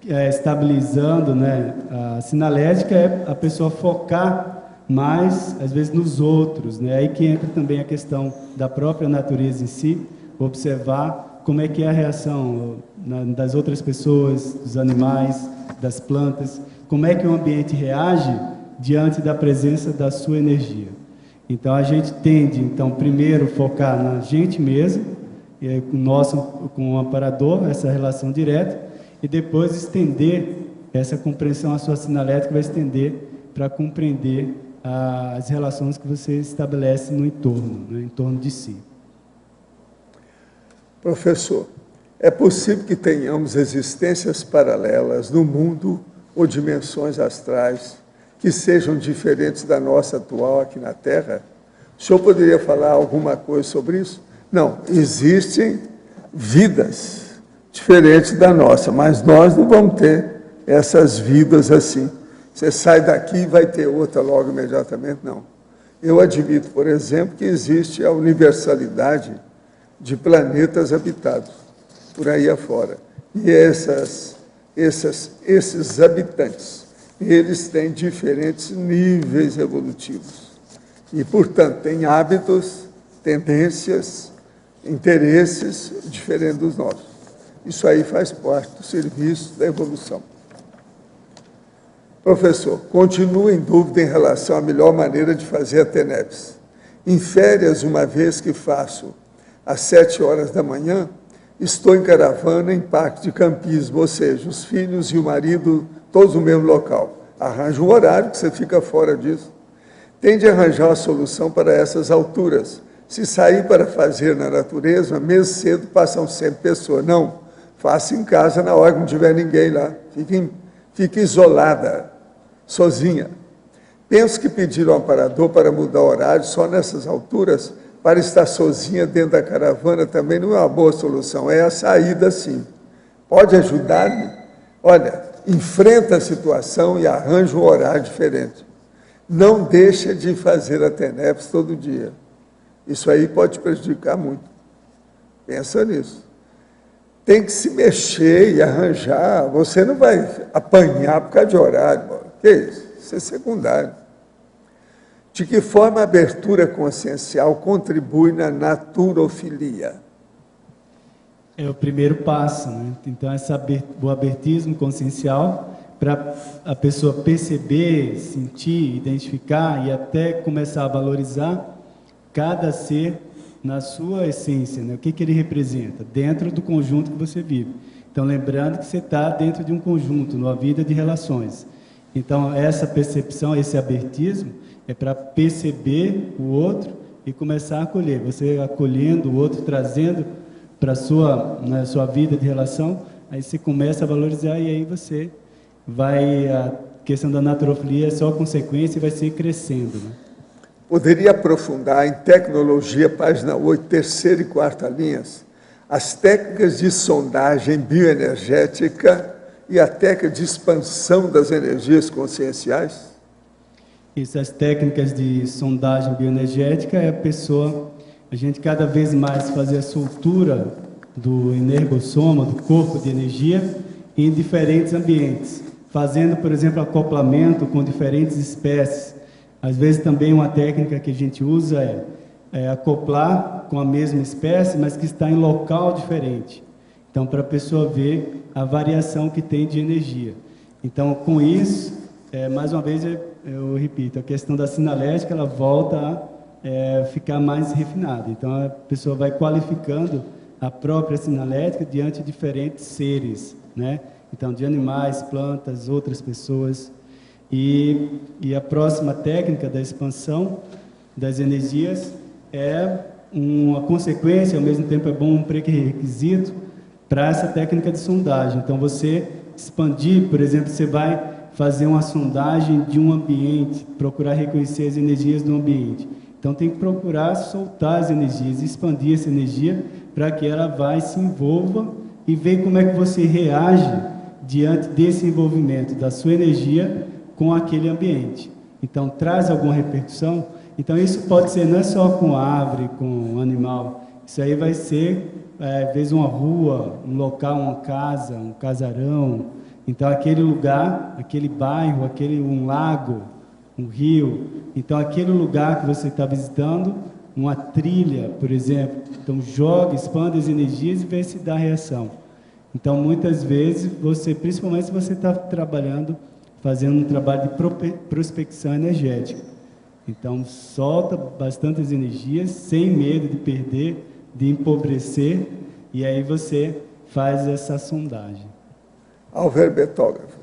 estabilizando, né, a sinalética, é a pessoa focar mais, às vezes, nos outros, né? Aí que entra também a questão da própria natureza em si, observar como é que é a reação das outras pessoas, dos animais, das plantas, como é que o ambiente reage diante da presença da sua energia. Então, a gente tende, então, primeiro, focar na gente mesmo, com o amparador, essa relação direta, e depois estender essa compreensão, a sua sinalética vai estender para compreender as relações que você estabelece no entorno, né, em torno de si. Professor, é possível que tenhamos existências paralelas no mundo ou dimensões astrais que sejam diferentes da nossa atual aqui na Terra? O senhor poderia falar alguma coisa sobre isso? Não, existem vidas diferentes da nossa, mas nós não vamos ter essas vidas assim. Você sai daqui e vai ter outra logo imediatamente, não. Eu admito, por exemplo, que existe a universalidade de planetas habitados, por aí afora. E esses habitantes, eles têm diferentes níveis evolutivos. E, portanto, têm hábitos, tendências interesses diferentes dos nossos. Isso aí faz parte do serviço da evolução. Professor, continuo em dúvida em relação à melhor maneira de fazer a TENEPS. Em férias, uma vez que faço às 7 horas da manhã, estou em caravana em parque de campismo, ou seja, os filhos e o marido todos no mesmo local. Arranja um horário que você fica fora disso. Tende a arranjar uma solução para essas alturas. Se sair para fazer na natureza, mesmo cedo, passam sempre pessoas. Não, faça em casa na hora que não tiver ninguém lá. Fique isolada, sozinha. Penso que pedir ao amparador para mudar o horário só nessas alturas, para estar sozinha dentro da caravana, também não é uma boa solução. É a saída, sim. Pode ajudar-me? Olha, enfrenta a situação e arranja um horário diferente. Não deixa de fazer a TENEPS todo dia. Isso aí pode prejudicar muito. Pensa nisso. Tem que se mexer e arranjar. Você não vai apanhar por causa de horário. Que isso? Isso é secundário. De que forma a abertura consciencial contribui na naturofilia? É o primeiro passo, né? Então, o abertismo consciencial, para a pessoa perceber, sentir, identificar e até começar a valorizar cada ser na sua essência, né? O que ele representa dentro do conjunto que você vive. Então, lembrando que você está dentro de um conjunto, numa vida de relações. Então, essa percepção, esse abertismo, é para perceber o outro e começar a acolher. Você acolhendo o outro, trazendo para a sua vida de relação, aí você começa a valorizar e aí você vai... A questão da naturofilia é só consequência e vai ser crescendo, né? Poderia aprofundar em tecnologia, página 8, terceira e quarta linhas, as técnicas de sondagem bioenergética e a técnica de expansão das energias conscienciais? Essas técnicas de sondagem bioenergética é a gente cada vez mais fazer a soltura do energossoma, do corpo de energia, em diferentes ambientes, fazendo, por exemplo, acoplamento com diferentes espécies. Às vezes também uma técnica que a gente usa é acoplar com a mesma espécie, mas que está em local diferente. Então, para a pessoa ver a variação que tem de energia. Então, com isso, mais uma vez, eu repito, a questão da sinalética, ela volta a ficar mais refinada. Então, a pessoa vai qualificando a própria sinalética diante de diferentes seres, né? Então, de animais, plantas, outras pessoas. E a próxima técnica da expansão das energias é uma consequência, ao mesmo tempo é bom um pré-requisito para essa técnica de sondagem. Então, você expandir, por exemplo, você vai fazer uma sondagem de um ambiente, procurar reconhecer as energias do ambiente. Então, tem que procurar soltar as energias, expandir essa energia para que ela vai, se envolva e ver como é que você reage diante desse envolvimento da sua energia com aquele ambiente. Então, traz alguma repercussão. Então, isso pode ser não é só com árvore, com animal. Isso aí vai ser, às vezes, uma rua, um local, uma casa, um casarão. Então, aquele lugar, aquele bairro, um lago, um rio. Então, aquele lugar que você está visitando, uma trilha, por exemplo. Então, joga, expande as energias e vê se dá reação. Então, muitas vezes, principalmente se você está trabalhando, fazendo um trabalho de prospecção energética. Então, solta bastantes energias, sem medo de perder, de empobrecer, e aí você faz essa sondagem. Álvaro Betógrafo,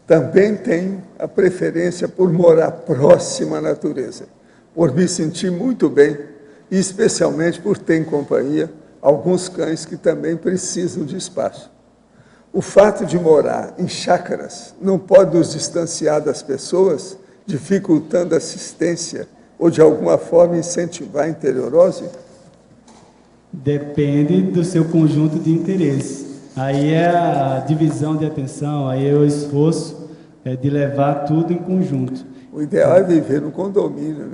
também tenho a preferência por morar próximo à natureza, por me sentir muito bem, e especialmente por ter em companhia alguns cães que também precisam de espaço. O fato de morar em chácaras não pode nos distanciar das pessoas, dificultando a assistência ou, de alguma forma, incentivar a interiorose? Depende do seu conjunto de interesses. Aí é a divisão de atenção, aí é o esforço de levar tudo em conjunto. O ideal é viver no condomínio,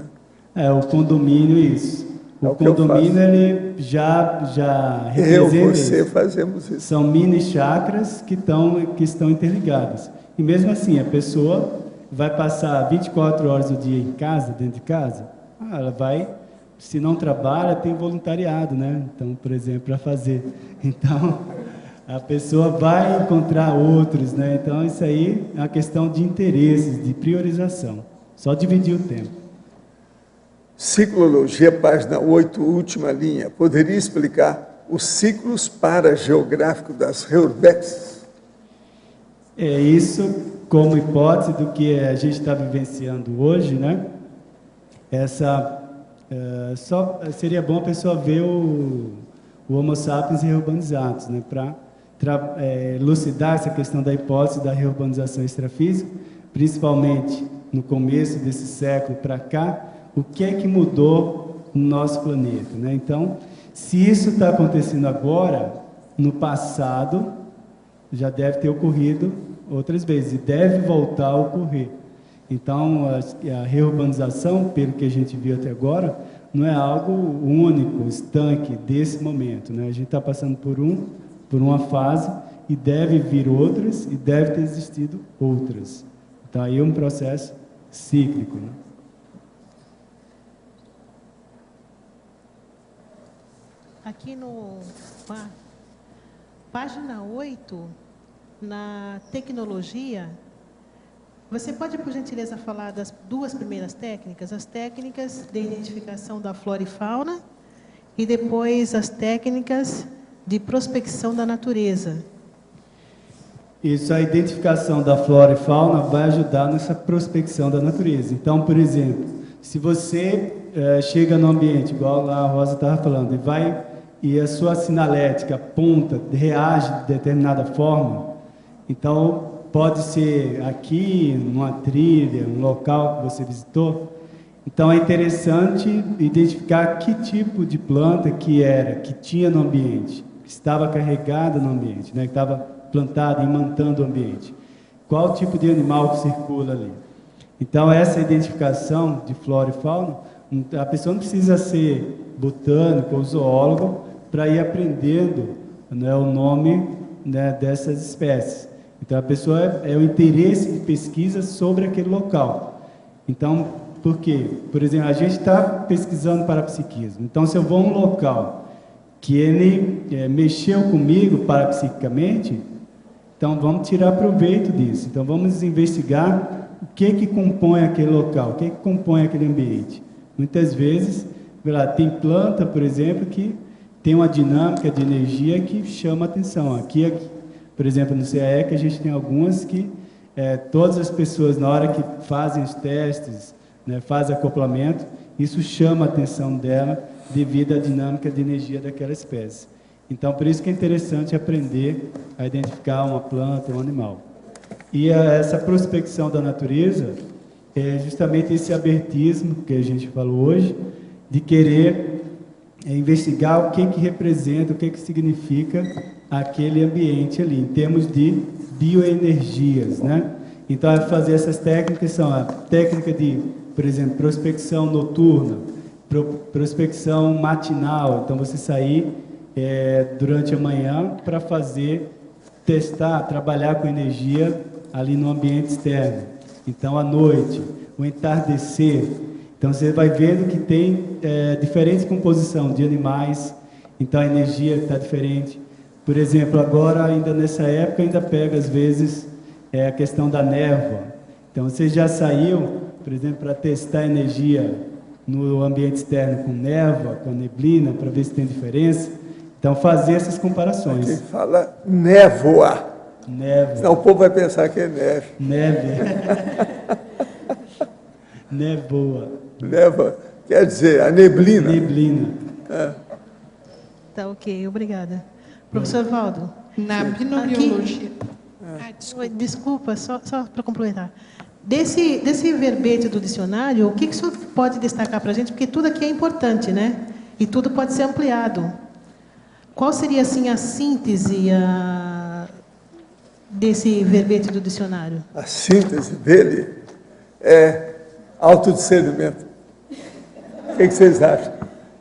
né? O condomínio, isso. O condomínio, ele já representa. Você fazemos isso. São mini chácaras que estão interligadas. E mesmo assim, a pessoa vai passar 24 horas do dia em casa, dentro de casa, ela vai se não trabalha, tem voluntariado, né? Então, por exemplo, para fazer. Então, a pessoa vai encontrar outros, né? Então, isso aí é uma questão de interesses, de priorização. Só dividir o tempo. Ciclologia, página 8, última linha. Poderia explicar os ciclos parageográficos das Reurbexes? É isso como hipótese do que a gente está vivenciando hoje, né? Só seria bom a pessoa ver o Homo sapiens reurbanizados, né? Para elucidar essa questão da hipótese da reurbanização extrafísica, principalmente no começo desse século para cá, o que é que mudou no nosso planeta, né? Então, se isso está acontecendo agora, no passado, já deve ter ocorrido outras vezes, e deve voltar a ocorrer. Então, a reurbanização, pelo que a gente viu até agora, não é algo único, estanque desse momento, né? A gente está passando por uma fase e deve vir outras, e deve ter existido outras. Então, aí é um processo cíclico, né? Aqui no página 8, na tecnologia, você pode, por gentileza, falar das duas primeiras técnicas? As técnicas de identificação da flora e fauna e depois as técnicas de prospecção da natureza. Isso, a identificação da flora e fauna vai ajudar nessa prospecção da natureza. Então, por exemplo, se você chega no ambiente, igual a Rosa estava falando, e a sua sinalética aponta, reage de determinada forma, então pode ser aqui, numa trilha, um local que você visitou. Então é interessante identificar que tipo de planta que tinha no ambiente, que estava carregada no ambiente, né, que estava plantada, imantando o ambiente. Qual tipo de animal que circula ali. Então essa identificação de flora e fauna, a pessoa não precisa ser botânico ou zoólogo para ir aprendendo, né, o nome, né, dessas espécies. Então, a pessoa é o interesse de pesquisa sobre aquele local. Então, por quê? Por exemplo, a gente está pesquisando parapsiquismo. Então, se eu vou a um local que ele mexeu comigo parapsiquicamente, então vamos tirar proveito disso. Então, vamos investigar o que compõe aquele local, o que compõe aquele ambiente. Muitas vezes, tem planta, por exemplo, que tem uma dinâmica de energia que chama atenção. Aqui, por exemplo, no CAEC, a gente tem algumas que todas as pessoas, na hora que fazem os testes, né, fazem acoplamento, isso chama a atenção dela devido à dinâmica de energia daquela espécie. Então, por isso que é interessante aprender a identificar uma planta, um animal. E essa prospecção da natureza é justamente esse abertismo que a gente falou hoje, de querer investigar o que representa, o que significa aquele ambiente ali, em termos de bioenergias, né? Então, fazer essas técnicas são a técnica de, por exemplo, prospecção noturna, prospecção matinal. Então, você sair durante a manhã para testar, trabalhar com energia ali no ambiente externo. Então, à noite, o entardecer. Então, você vai vendo que tem diferentes composição de animais, então a energia está diferente. Por exemplo, agora, ainda nessa época, ainda pega, às vezes, a questão da névoa. Então, você já saiu, por exemplo, para testar a energia no ambiente externo com névoa, com neblina, para ver se tem diferença. Então, fazer essas comparações. Quem fala névoa. Névoa. Senão o povo vai pensar que é neve. Neve. Névoa. Névoa quer dizer a neblina. Neblina. Tá, ok, obrigada. Professor Valdo. Na binomiologia. Desculpa, só para complementar. Desse verbete do dicionário, o que o senhor pode destacar para a gente? Porque tudo aqui é importante, né? E tudo pode ser ampliado. Qual seria, assim, a síntese desse verbete do dicionário? A síntese dele é autodiscernimento. O que vocês acham?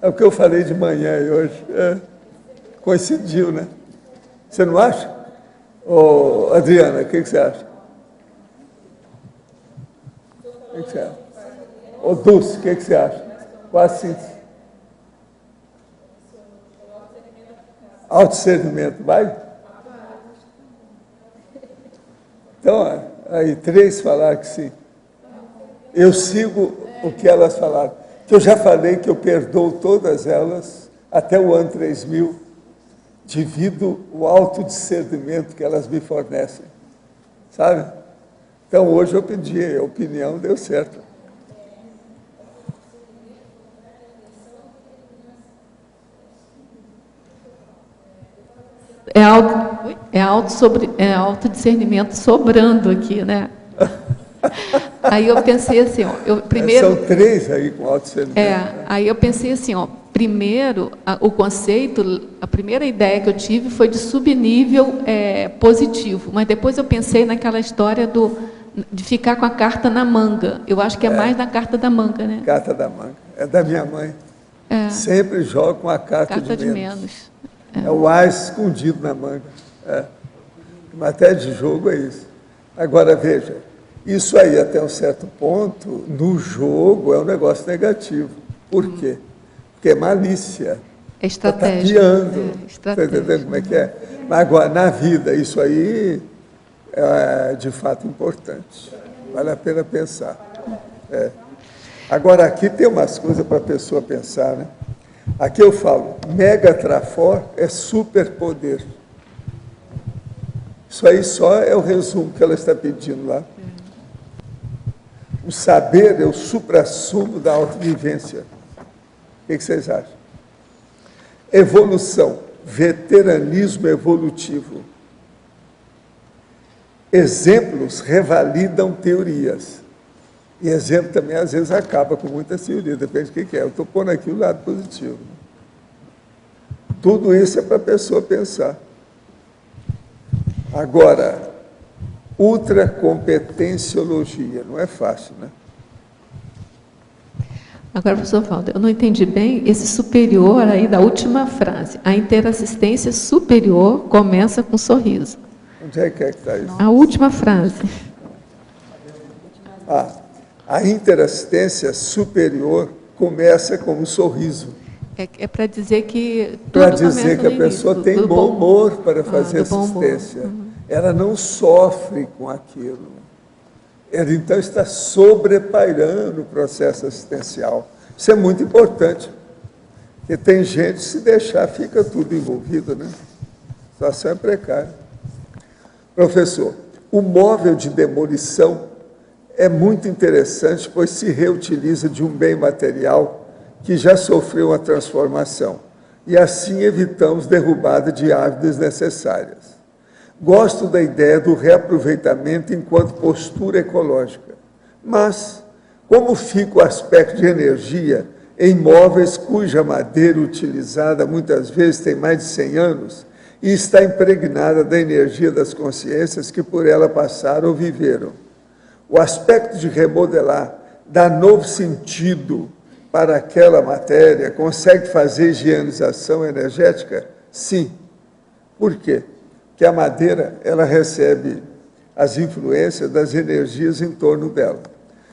É o que eu falei de manhã e hoje. Coincidiu, né? Você não acha? Ô, Adriana, o que você acha? O que você acha? Ô, Dulce, o que você acha? Qual a síntese? Autodiscernimento, vai? Então, aí 3 falaram que sim. Eu sigo o que elas falaram. Que eu já falei que eu perdoo todas elas até o ano 3000, devido ao autodiscernimento que elas me fornecem. Sabe? Então, hoje eu pedi a opinião, deu certo. É autodiscernimento sobrando aqui, né? Aí eu pensei assim, ó, São 3 aí com autodiscernimento. Aí eu pensei assim, ó, primeiro, o conceito, a primeira ideia que eu tive foi de subnível positivo, mas depois eu pensei naquela história de ficar com a carta na manga. Eu acho que é mais na carta da manga, né? Carta da manga. É da minha mãe. Sempre jogo com a carta de menos. É o as escondido na manga. Matéria de jogo é isso. Agora, veja, isso aí, até um certo ponto, no jogo, é um negócio negativo. Por quê? Porque é malícia. É estratégia. Está guiando. Está entendendo como é que é? Mas agora, na vida, isso aí é de fato importante. Vale a pena pensar. Agora, aqui tem umas coisas para a pessoa pensar, né? Aqui eu falo, mega trafor é superpoder. Isso aí só é o resumo que ela está pedindo lá. O saber é o suprassumo da autovivência. O que vocês acham? Evolução, veteranismo evolutivo. Exemplos revalidam teorias. E exemplo também, às vezes, acaba com muita teoria, depende do que é. Eu estou pondo aqui o lado positivo. Tudo isso é para a pessoa pensar. Agora, ultracompetenciologia, não é fácil, né? Agora, professor Valdo, eu não entendi bem esse superior aí da última frase. A interassistência superior começa com sorriso. Onde é que está isso? A última frase. A interassistência superior começa com um sorriso. É para dizer que para dizer que a pessoa tem bom humor para fazer assistência. Ela não sofre com aquilo. Ela, então, está sobrepairando o processo assistencial. Isso é muito importante. Porque tem gente, se deixar, fica tudo envolvido, né? A situação é precária. Professor, o móvel de demolição é muito interessante, pois se reutiliza de um bem material que já sofreu uma transformação, e assim evitamos derrubada de árvores desnecessárias. Gosto da ideia do reaproveitamento enquanto postura ecológica, mas como fica o aspecto de energia em móveis cuja madeira utilizada muitas vezes tem mais de 100 anos e está impregnada da energia das consciências que por ela passaram ou viveram? O aspecto de remodelar dá novo sentido para aquela matéria, consegue fazer higienização energética? Sim. Por quê? Porque a madeira, ela recebe as influências das energias em torno dela.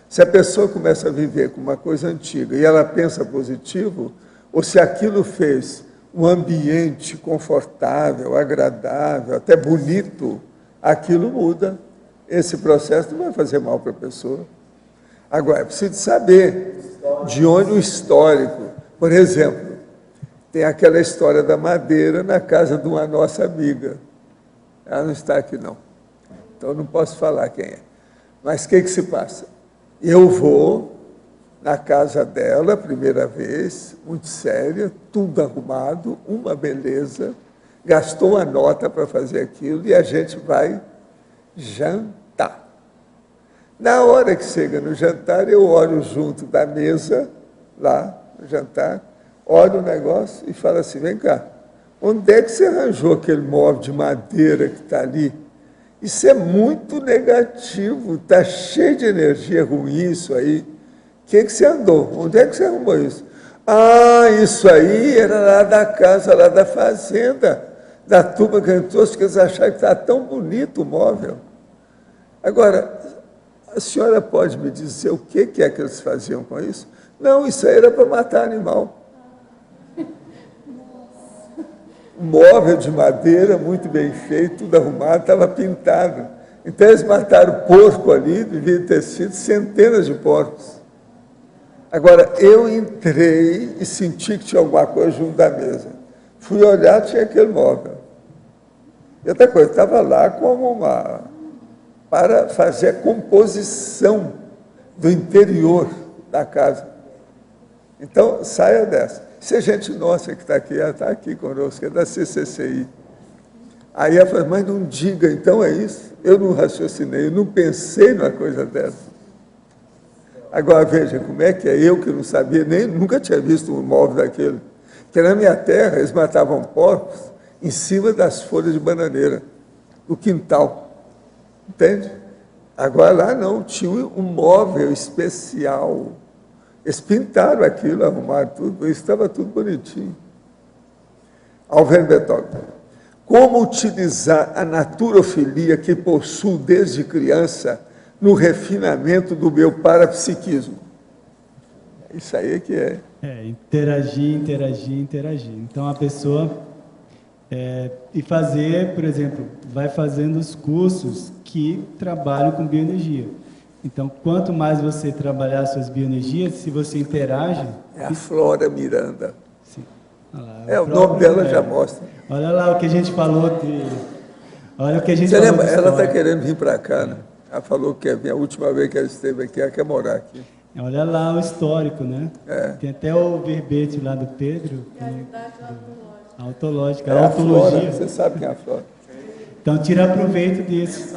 Se a pessoa começa a viver com uma coisa antiga e ela pensa positivo, ou se aquilo fez um ambiente confortável, agradável, até bonito, aquilo muda. Esse processo não vai fazer mal para a pessoa. Agora, é preciso saber de onde o histórico. Por exemplo, tem aquela história da madeira na casa de uma nossa amiga. Ela não está aqui, não. Então, não posso falar quem é. Mas o que se passa? Eu vou na casa dela, primeira vez, muito séria, tudo arrumado, uma beleza, gastou uma nota para fazer aquilo e a gente vai jantar. Na hora que chega no jantar, eu olho junto da mesa, lá no jantar, olho o negócio e falo assim, vem cá, onde é que você arranjou aquele móvel de madeira que está ali? Isso é muito negativo, está cheio de energia ruim isso aí. O que você andou? Onde é que você arrumou isso? Ah, isso aí era lá da casa, lá da fazenda, da turma que entrou, que eles acharam que está tão bonito o móvel. Agora, a senhora pode me dizer o que é que eles faziam com isso? Não, isso aí era para matar animal. um móvel de madeira, muito bem feito, tudo arrumado, estava pintado. Então eles mataram porco ali, devia ter sido centenas de porcos. Agora, eu entrei e senti que tinha alguma coisa junto da mesa. Fui olhar, tinha aquele móvel. E outra coisa, estava lá como para fazer a composição do interior da casa. Então, saia dessa. Se a gente nossa que está aqui conosco, é da CCCI. Aí ela falou, mas não diga, então é isso? Eu não raciocinei, eu não pensei numa coisa dessa. Agora, veja, como é que é eu que não sabia, nunca tinha visto um móvel daquele. Porque na minha terra, eles matavam porcos em cima das folhas de bananeira, do quintal. Entende? Agora lá não, tinha um móvel especial. Eles pintaram aquilo, arrumaram tudo, estava tudo bonitinho. Alverne Beethoven. Como utilizar a naturofilia que possuo desde criança no refinamento do meu parapsiquismo? Isso aí é que é. Interagir. Então, a pessoa... e fazer, por exemplo, vai fazendo os cursos que trabalham com bioenergia. Então, quanto mais você trabalhar suas bioenergias, se você interage... É a Flora Miranda. Sim. Lá, o nome dela já mostra. Olha lá o que a gente falou. Olha o que a gente Você falou. Lembra? Ela está querendo vir para cá, né? Ela falou que a última vez que ela esteve aqui, ela quer morar aqui. Olha lá o histórico, né? Tem até o verbete lá do Pedro. Realidade autológica. A Flora, você sabe quem é a Flora. Então, tirar proveito disso.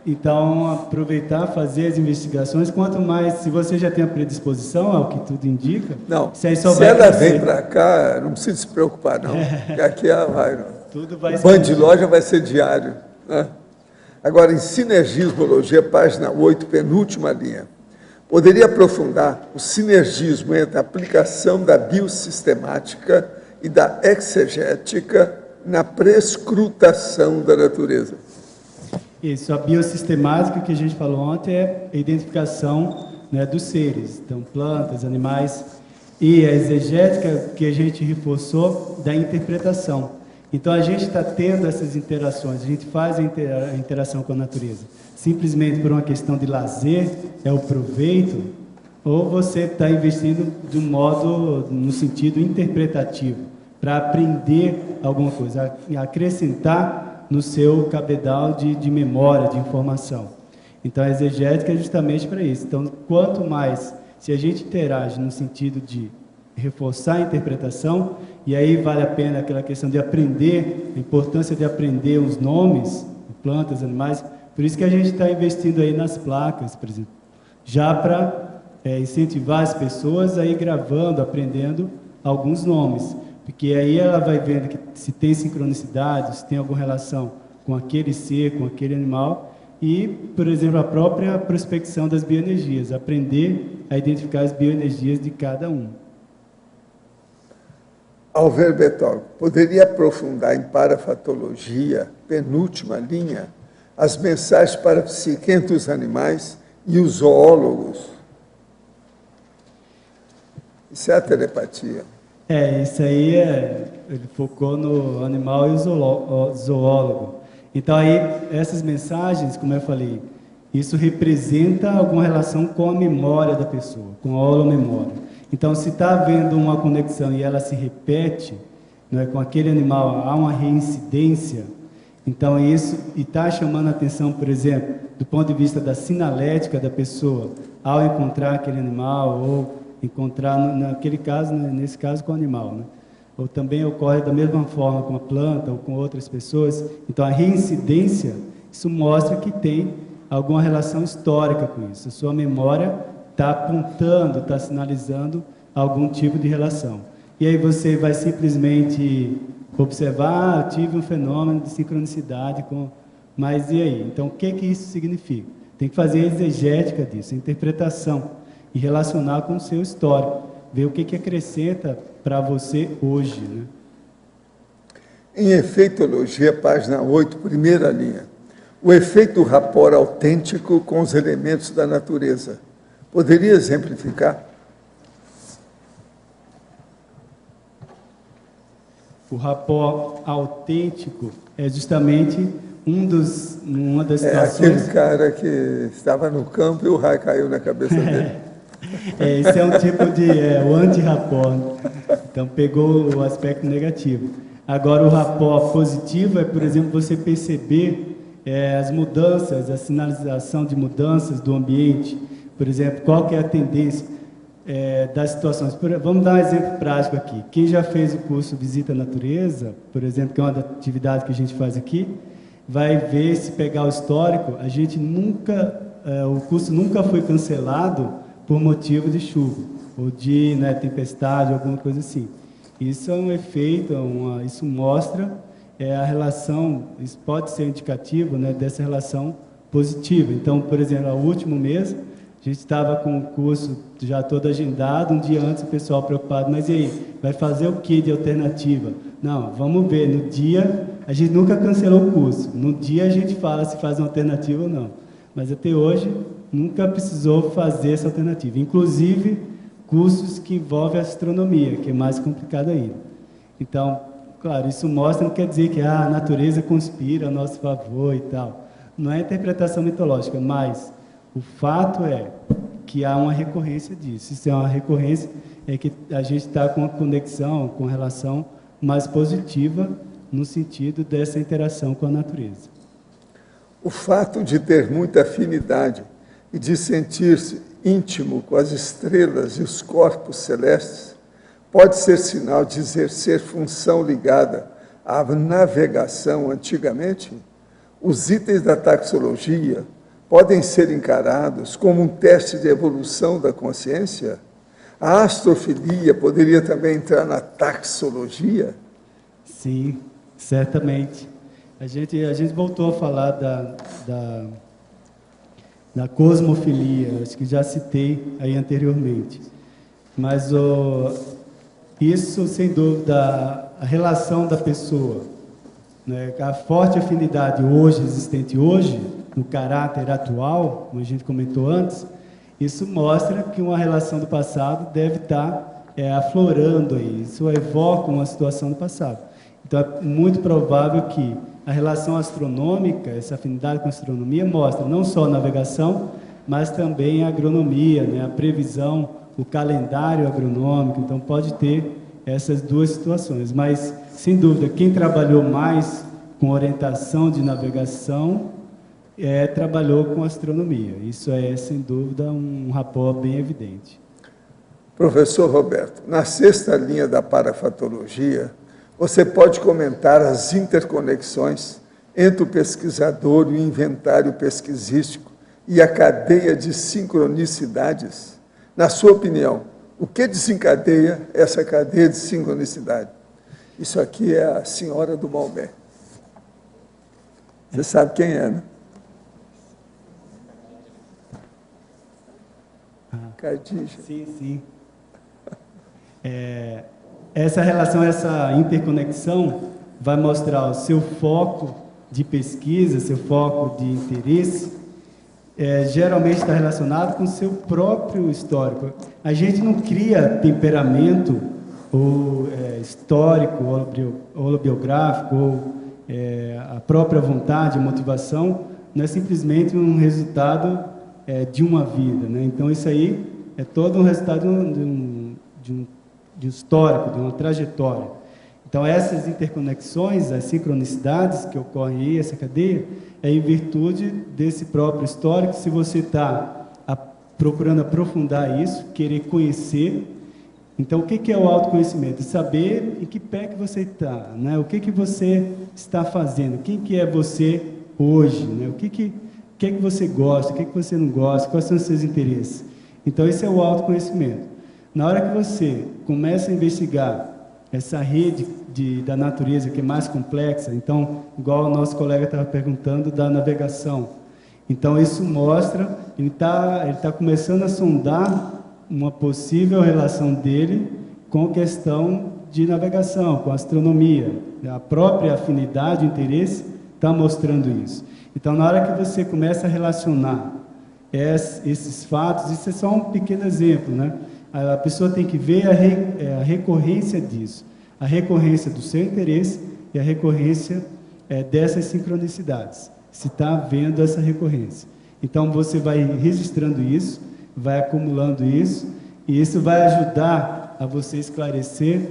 Então, aproveitar, fazer as investigações. Quanto mais, se você já tem a predisposição, ao que tudo indica... Não, se aí só se vai ela crescer. vem para cá, não precisa se preocupar, não. Porque aqui ela vai, não. Tudo vai o banho de loja vai ser diário. Né? Agora, em Sinergismologia, página 8, penúltima linha. Poderia aprofundar o sinergismo entre a aplicação da biosistemática e da exegética na prescrutação da natureza. Isso, a biosistemática que a gente falou ontem é a identificação, né, dos seres, então plantas, animais, e a exegética que a gente reforçou da interpretação. Então a gente está tendo essas interações, a gente faz a interação com a natureza, simplesmente por uma questão de lazer, é o proveito, ou você está investindo de um modo, no sentido interpretativo, para aprender alguma coisa, acrescentar no seu cabedal de memória, de informação. Então, a exegética é justamente para isso. Então, quanto mais, se a gente interage no sentido de reforçar a interpretação, e aí vale a pena aquela questão de aprender, a importância de aprender os nomes, plantas, animais, por isso que a gente está investindo aí nas placas, por exemplo, já para incentivar as pessoas a ir gravando, aprendendo alguns nomes, porque aí ela vai vendo que se tem sincronicidade, se tem alguma relação com aquele ser, com aquele animal, e, por exemplo, a própria prospecção das bioenergias, aprender a identificar as bioenergias de cada um. Alverne Beethoven, poderia aprofundar em parafatologia, penúltima linha, as mensagens parapsíquicas entre os animais e os zoólogos? Isso é a telepatia. Isso aí ele focou no animal e o zoólogo. Então, aí, essas mensagens, como eu falei, isso representa alguma relação com a memória da pessoa, com a holomemória. Então, se está havendo uma conexão e ela se repete, não é, com aquele animal, há uma reincidência, então isso, e está chamando a atenção, por exemplo, do ponto de vista da sinalética da pessoa, ao encontrar aquele animal, ou encontrar, naquele caso, nesse caso, com o animal, né? Ou também ocorre da mesma forma com a planta ou com outras pessoas. Então, a reincidência, isso mostra que tem alguma relação histórica com isso. A sua memória está apontando, está sinalizando algum tipo de relação. E aí você vai simplesmente observar, tive um fenômeno de sincronicidade com... Mas e aí? Então, o que isso significa? Tem que fazer a exegética disso, a interpretação, e relacionar com o seu histórico, ver o que acrescenta para você hoje, né? Em Efeitologia, página 8, primeira linha. O efeito do rapport autêntico com os elementos da natureza. Poderia exemplificar? o rapport autêntico é justamente uma das É situações... aquele cara que estava no campo e o raio caiu na cabeça dele. Esse é um tipo de o anti-rapport. Então, pegou o aspecto negativo. Agora, o rapport positivo é, por exemplo, você perceber as mudanças, a sinalização de mudanças do ambiente. Por exemplo, qual que é a tendência das situações. Vamos dar um exemplo prático aqui. Quem já fez o curso Visita à Natureza, por exemplo, que é uma das atividades que a gente faz aqui, vai ver, se pegar o histórico, a gente nunca, o curso nunca foi cancelado por motivo de chuva, ou de tempestade, alguma coisa assim. Isso é um efeito, isso mostra a relação, isso pode ser indicativo dessa relação positiva. Então, por exemplo, no último mês, a gente estava com o curso já todo agendado, um dia antes o pessoal preocupado, mas e aí, vai fazer o que de alternativa? Não, vamos ver, no dia, a gente nunca cancelou o curso, no dia a gente fala se faz uma alternativa ou não, mas até hoje nunca precisou fazer essa alternativa, inclusive cursos que envolvem astronomia, que é mais complicado ainda. Então, claro, isso mostra, não quer dizer que a natureza conspira a nosso favor e tal, não é interpretação mitológica, mas o fato é que há uma recorrência disso. Isso é uma recorrência, é que a gente está com uma conexão, com relação mais positiva no sentido dessa interação com a natureza. O fato de ter muita afinidade e de sentir-se íntimo com as estrelas e os corpos celestes pode ser sinal de exercer função ligada à navegação antigamente? Os itens da taxologia podem ser encarados como um teste de evolução da consciência? A astrofilia poderia também entrar na taxologia? Sim, certamente. A gente voltou a falar da cosmofilia, acho que já citei aí anteriormente. Mas isso, sem dúvida, a relação da pessoa, a forte afinidade hoje, existente hoje, no caráter atual, como a gente comentou antes, isso mostra que uma relação do passado deve estar aflorando aí, isso evoca uma situação do passado. Então, é muito provável que a relação astronômica, essa afinidade com a astronomia, mostra não só a navegação, mas também a agronomia, a previsão, o calendário agronômico. Então, pode ter essas duas situações. Mas, sem dúvida, quem trabalhou mais com orientação de navegação trabalhou com astronomia. Isso é, sem dúvida, um rapport bem evidente. Professor Roberto, na sexta linha da parafatologia, você pode comentar as interconexões entre o pesquisador e o inventário pesquisístico e a cadeia de sincronicidades? Na sua opinião, o que desencadeia essa cadeia de sincronicidade? Isso aqui é a senhora do Maomé. Você sabe quem é, né? Khadija. Sim. Essa relação, essa interconexão vai mostrar o seu foco de pesquisa, seu foco de interesse, geralmente está relacionado com o seu próprio histórico. A gente não cria temperamento ou histórico, ou biográfico, ou a própria vontade, a motivação, não é simplesmente um resultado de uma vida, né? Então, isso aí é todo um resultado de um histórico, de uma trajetória. Então, essas interconexões, as sincronicidades que ocorrem aí, essa cadeia, é em virtude desse próprio histórico. Se você está procurando aprofundar isso, querer conhecer, então, o que é o autoconhecimento? Saber em que pé que você está, né? O que você está fazendo, quem que é você hoje, né? O que você gosta, o que você não gosta, quais são os seus interesses. Então, esse é o autoconhecimento. Na hora que você começa a investigar essa rede da natureza, que é mais complexa, então, igual o nosso colega estava perguntando, da navegação. Então, isso mostra, ele tá começando a sondar uma possível relação dele com a questão de navegação, com a astronomia. A própria afinidade, o interesse, está mostrando isso. Então, na hora que você começa a relacionar esses fatos, isso é só um pequeno exemplo, né? A pessoa tem que ver a recorrência disso. A recorrência do seu interesse e a recorrência dessas sincronicidades. Se está havendo essa recorrência. Então, você vai registrando isso, vai acumulando isso, e isso vai ajudar a você esclarecer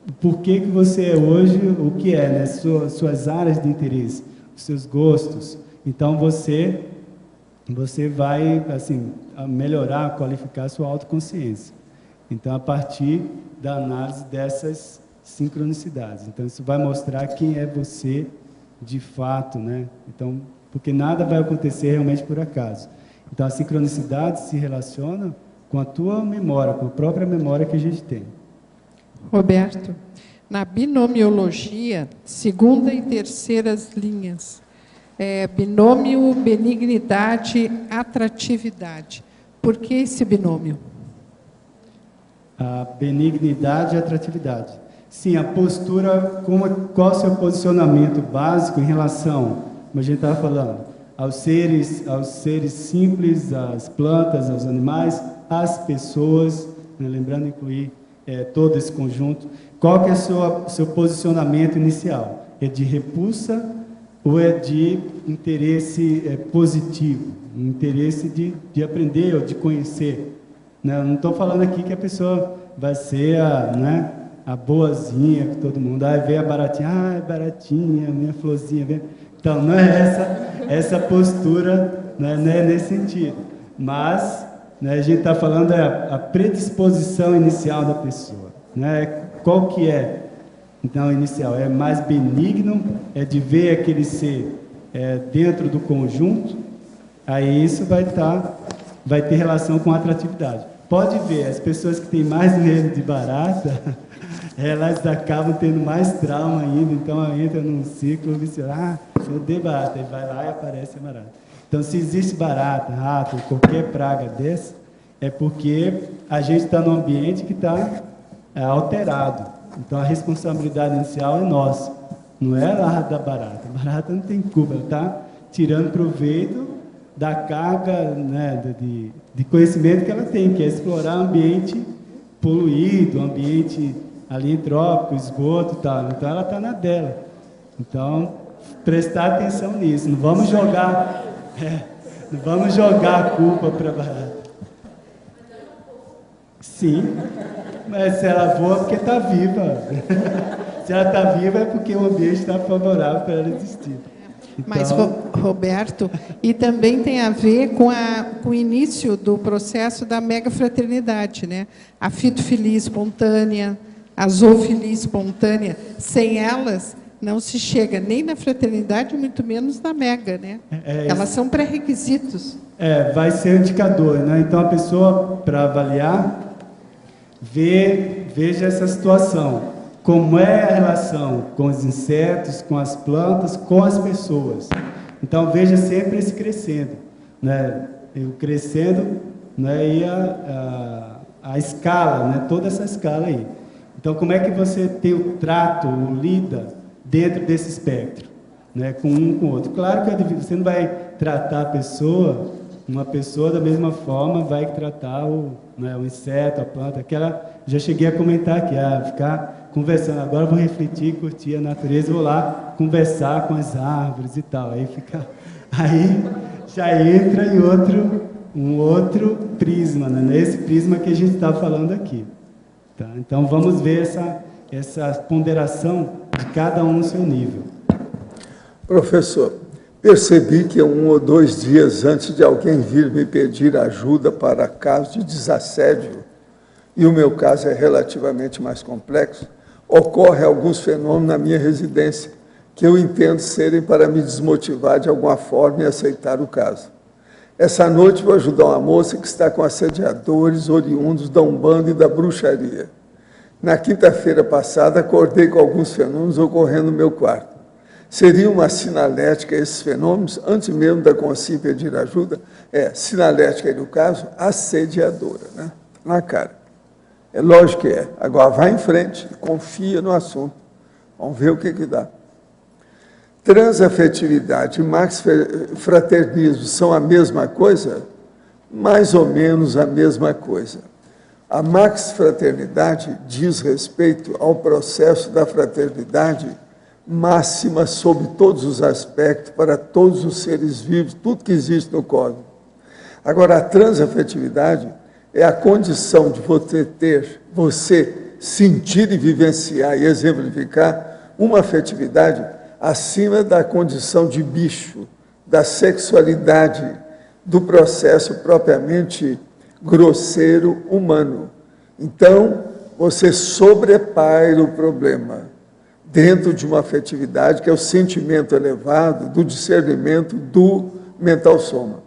o porquê que você é hoje o que é, né? Suas áreas de interesse, os seus gostos. Então, você vai, assim, melhorar, qualificar a sua autoconsciência. Então, a partir da análise dessas sincronicidades. Então, isso vai mostrar quem é você de fato, né? Então, porque nada vai acontecer realmente por acaso. Então, a sincronicidade se relaciona com a tua memória, com a própria memória que a gente tem. Roberto, na binomiologia, segunda e terceiras linhas, binômio, benignidade, atratividade. Por que esse binômio? A benignidade e a atratividade. Sim, a postura, qual é o seu posicionamento básico em relação, como a gente estava falando, aos seres simples, às plantas, aos animais, às pessoas, né? Lembrando de incluir todo esse conjunto. Qual que é o seu posicionamento inicial? É de repulsa ou é de interesse positivo? Interesse de aprender ou de conhecer? Né? Eu não estou falando aqui que a pessoa vai ser a boazinha que todo mundo, vem a baratinha, baratinha, minha florzinha, vem. Então, não é essa postura, né, não é nesse sentido. Mas, né, a gente está falando a predisposição inicial da pessoa. Né? Qual que é, então, inicial? É mais benigno, é de ver aquele ser dentro do conjunto, aí isso vai ter relação com a atratividade. Pode ver, as pessoas que têm mais medo de barata, elas acabam tendo mais trauma ainda, então entra num ciclo vicioso. Eu odeio barata, e vai lá e aparece a barata. Então, se existe barata, rato, qualquer praga dessa, é porque a gente está num ambiente que está alterado. Então, a responsabilidade inicial é nossa, não é lá da barata. A barata não tem culpa, ela está tirando proveito da carga, né, de conhecimento que ela tem, que é explorar ambiente poluído, ambiente ali entrópico, esgoto e tal. Então, ela está na dela. Então, prestar atenção nisso. Não vamos jogar a culpa para a barata. Sim, mas se ela voa é porque está viva. Se ela está viva é porque o ambiente está favorável para ela existir. Então, mas, Roberto, e também tem a ver com o início do processo da megafraternidade, né? A fitofilia espontânea, a zoofilia espontânea, sem elas não se chega nem na fraternidade, muito menos na mega, né? Elas são pré-requisitos. Vai ser um indicador, né? Então, a pessoa, para avaliar, veja essa situação. Como é a relação com os insetos, com as plantas, com as pessoas. Então, veja sempre esse crescendo, né? O crescendo, né? E a escala, né? Toda essa escala aí. Então, como é que você tem o trato, o lida dentro desse espectro, né? Com um com o outro. Claro que você não vai tratar uma pessoa da mesma forma vai tratar o inseto, a planta, que ela já cheguei a comentar aqui, ficar conversando. Agora eu vou refletir, curtir a natureza, vou lá conversar com as árvores e tal. Aí já entra em um outro prisma, né? Esse prisma que a gente está falando aqui. Tá? Então vamos ver essa ponderação de cada um no seu nível. Professor, percebi que 1 ou 2 dias antes de alguém vir me pedir ajuda para caso de desassédio, e o meu caso é relativamente mais complexo, ocorrem alguns fenômenos na minha residência que eu entendo serem para me desmotivar de alguma forma e aceitar o caso. Essa noite vou ajudar uma moça que está com assediadores oriundos da Umbanda e da bruxaria. Na quinta-feira passada, acordei com alguns fenômenos ocorrendo no meu quarto. Seria uma sinalética esses fenômenos, antes mesmo da consciência pedir ajuda? Sinalética aí no caso, assediadora, né? Na cara. É lógico que é. Agora vai em frente, confia no assunto. Vamos ver o que dá. Transafetividade e maxfraternismo são a mesma coisa? Mais ou menos a mesma coisa. A Max Fraternidade diz respeito ao processo da fraternidade máxima sobre todos os aspectos, para todos os seres vivos, tudo que existe no cosmos. Agora, a transafetividade é a condição de você sentir e vivenciar e exemplificar uma afetividade acima da condição de bicho, da sexualidade, do processo propriamente grosseiro humano. Então, você sobrepaira o problema dentro de uma afetividade que é o sentimento elevado do discernimento do mental soma.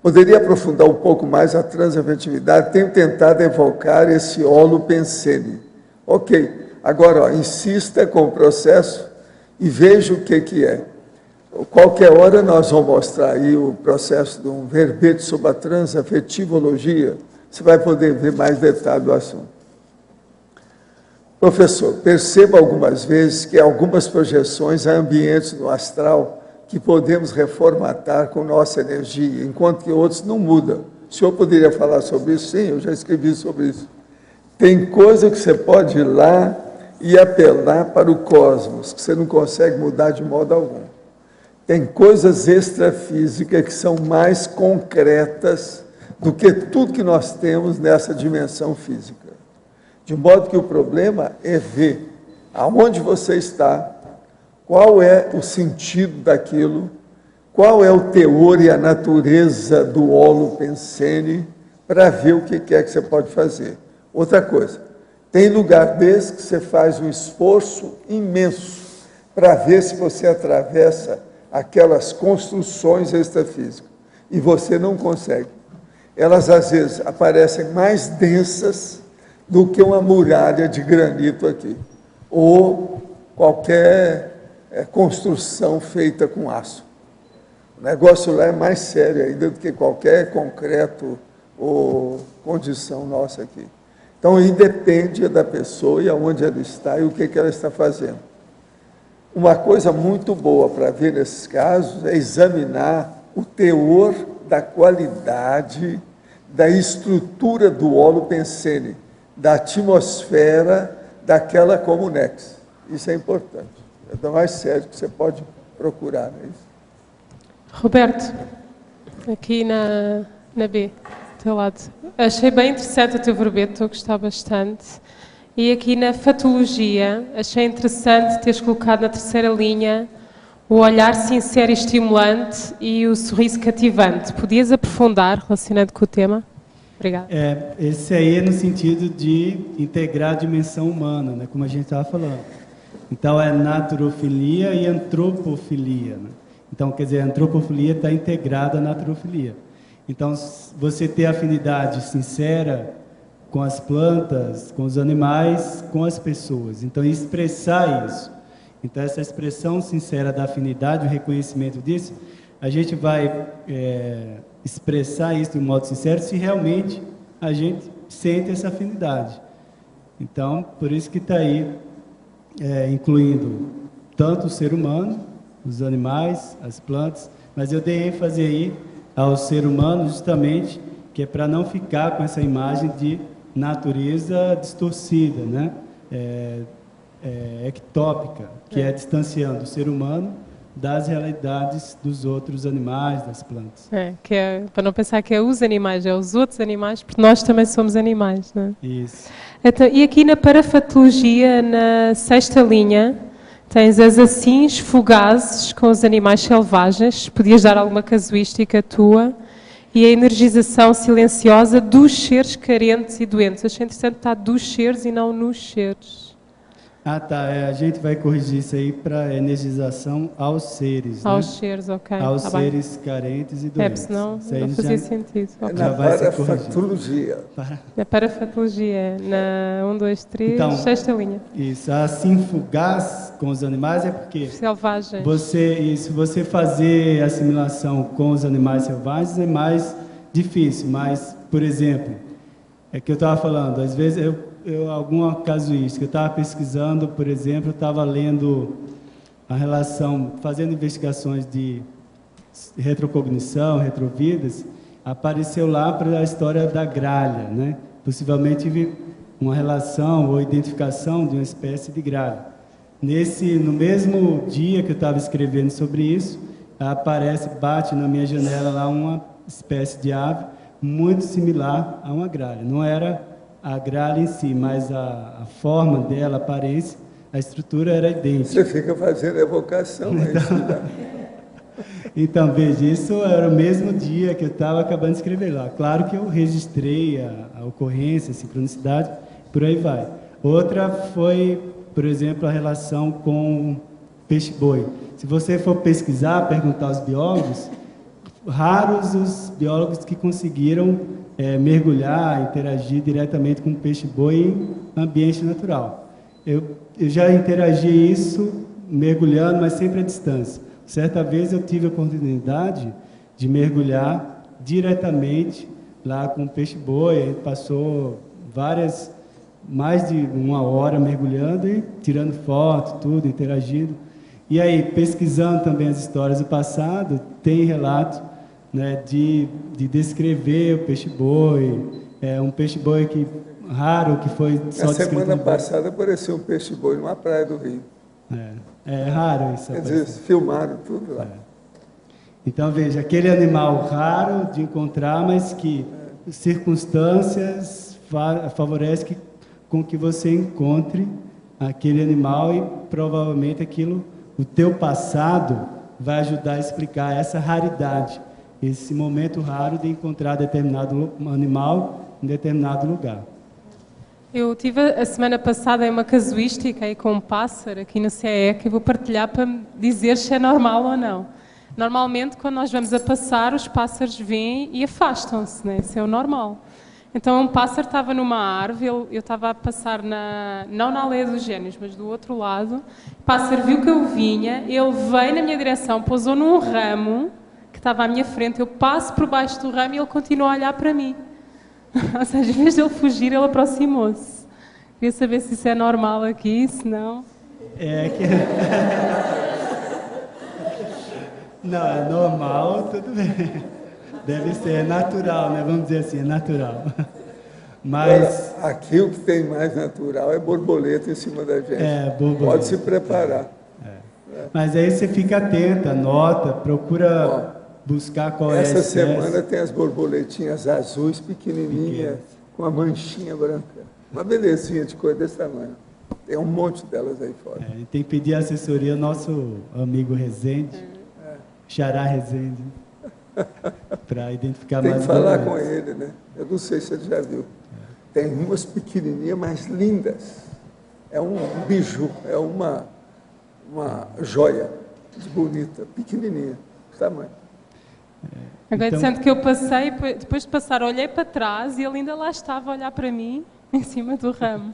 Poderia aprofundar um pouco mais a transafetividade, tenho tentado evocar esse holo pensene. Ok, agora insista com o processo e veja o que é. Qualquer hora nós vamos mostrar aí o processo de um verbete sobre a transafetivologia, você vai poder ver mais detalhe do assunto. Professor, perceba algumas vezes que algumas projeções há ambientes no astral que podemos reformatar com nossa energia, enquanto que outros não mudam. O senhor poderia falar sobre isso? Sim, eu já escrevi sobre isso. Tem coisa que você pode ir lá e apelar para o cosmos, que você não consegue mudar de modo algum. Tem coisas extrafísicas que são mais concretas do que tudo que nós temos nessa dimensão física. De modo que o problema é ver aonde você está, qual é o sentido daquilo, qual é o teor e a natureza do holo pensene, para ver o que é que você pode fazer. Outra coisa, tem lugar desse que você faz um esforço imenso para ver se você atravessa aquelas construções extrafísicas, e você não consegue. Elas, às vezes, aparecem mais densas do que uma muralha de granito aqui, ou qualquer construção feita com aço. O negócio lá é mais sério ainda do que qualquer concreto ou condição nossa aqui. Então, independe da pessoa e aonde ela está e o que ela está fazendo. Uma coisa muito boa para ver nesses casos é examinar o teor da qualidade da estrutura do holo pensene, da atmosfera daquela comunex. Isso é importante. É do mais sério que você pode procurar. Não é isso? Roberto, aqui na B, do teu lado. Achei bem interessante o teu verbete, estou a gostar bastante. E aqui na fatologia, achei interessante teres colocado na terceira linha o olhar sincero e estimulante e o sorriso cativante. Podias aprofundar relacionado com o tema? Obrigada. Esse aí é no sentido de integrar a dimensão humana, né, como a gente estava falando. Então, é naturofilia e antropofilia. Né? Então, quer dizer, a antropofilia está integrada à naturofilia. Então, você ter afinidade sincera com as plantas, com os animais, com as pessoas. Então, expressar isso. Então, essa expressão sincera da afinidade, o reconhecimento disso, a gente vai expressar isso de um modo sincero se realmente a gente sente essa afinidade. Então, por isso que está aí, incluindo tanto o ser humano, os animais, as plantas, mas eu dei ênfase aí ao ser humano justamente, que é para não ficar com essa imagem de natureza distorcida, né? Ectópica, que é distanciando o ser humano das realidades dos outros animais, das plantas. Que é para não pensar que é os animais, é os outros animais, porque nós também somos animais, não é? Isso. Então, e aqui na parafatologia, na sexta linha, tens as assins fugazes com os animais selvagens, podias dar alguma casuística tua, e a energização silenciosa dos seres carentes e doentes. Achei interessante estar dos seres e não nos seres. Tá. A gente vai corrigir isso aí para energização aos seres. Aos né? seres, ok. Aos seres carentes e doentes. Senão não fazia sentido. Okay. Na parafatologia. Na parafatologia, na 1, 2, 3, então, sexta linha. Isso, assim fugaz com os animais é porque... Selvagens. Você fazer assimilação com os animais selvagens é mais difícil, mas, por exemplo, é que eu estava falando, às vezes alguma casuística, eu estava pesquisando, por exemplo, eu estava lendo a relação, fazendo investigações de retrocognição, retrovidas, apareceu lá para a história da gralha, né? Possivelmente tive uma relação ou identificação de uma espécie de gralha. No mesmo dia que eu estava escrevendo sobre isso, bate na minha janela lá uma espécie de ave muito similar a uma gralha. Não era a gralha em si, mas a forma dela, a aparência, a estrutura era idêntica. Você fica fazendo evocação. Então, veja, isso era o mesmo dia que eu estava acabando de escrever lá. Claro que eu registrei a ocorrência, a sincronicidade, por aí vai. Outra foi, por exemplo, a relação com peixe-boi. Se você for pesquisar, perguntar aos biólogos, raros os biólogos que conseguiram mergulhar, interagir diretamente com o peixe-boi em ambiente natural. Eu já interagi isso mergulhando, mas sempre à distância. Certa vez eu tive a oportunidade de mergulhar diretamente lá com o peixe-boi. A gente passou mais de 1 hora mergulhando e tirando foto, tudo, interagindo. E aí, pesquisando também as histórias do passado, tem relato, né, de descrever o peixe-boi, um peixe-boi raro que foi só Na semana passada apareceu um peixe-boi numa praia do Rio. É raro isso. Quer dizer, filmaram tudo lá. Então, veja, aquele animal raro de encontrar, mas que circunstâncias favorecem com que você encontre aquele animal e provavelmente o teu passado vai ajudar a explicar essa raridade, esse momento raro de encontrar determinado animal em determinado lugar. Eu tive a semana passada uma casuística aí com um pássaro aqui no CE que eu vou partilhar para me dizer se é normal ou não. Normalmente, quando nós vamos a passar, os pássaros vêm e afastam-se, né? Isso é o normal. Então, um pássaro estava numa árvore, eu estava a passar não na Aldeia dos Gênios, mas do outro lado. O pássaro viu que eu vinha, ele veio na minha direção, pousou num ramo que estava à minha frente, eu passo por baixo do ramo e ele continua a olhar para mim. Ou seja, em vez de ele fugir, ele aproximou-se. Queria saber se isso é normal aqui, se não... Não, é normal, tudo bem. Deve ser, é natural, né? Vamos dizer assim, é natural. Mas... Aqui o que tem mais natural é borboleta em cima da gente. Borboleta. Pode se preparar. Mas aí você fica atento, anota, procura... buscar qual é a espécie. Essa semana tem as borboletinhas azuis, pequenininhas, com a manchinha branca. Uma belezinha de cor desse tamanho. Tem um monte delas aí fora. Tem que pedir assessoria ao nosso amigo Rezende, Xará Rezende, para identificar mais. Tem que falar com ele, né? Eu não sei se ele já viu. Tem umas pequenininhas, mas lindas. É um biju, é uma joia bonita, pequenininha, tamanho. Agora, sendo que eu passei, depois de passar, olhei para trás e ele ainda lá estava a olhar para mim, em cima do ramo.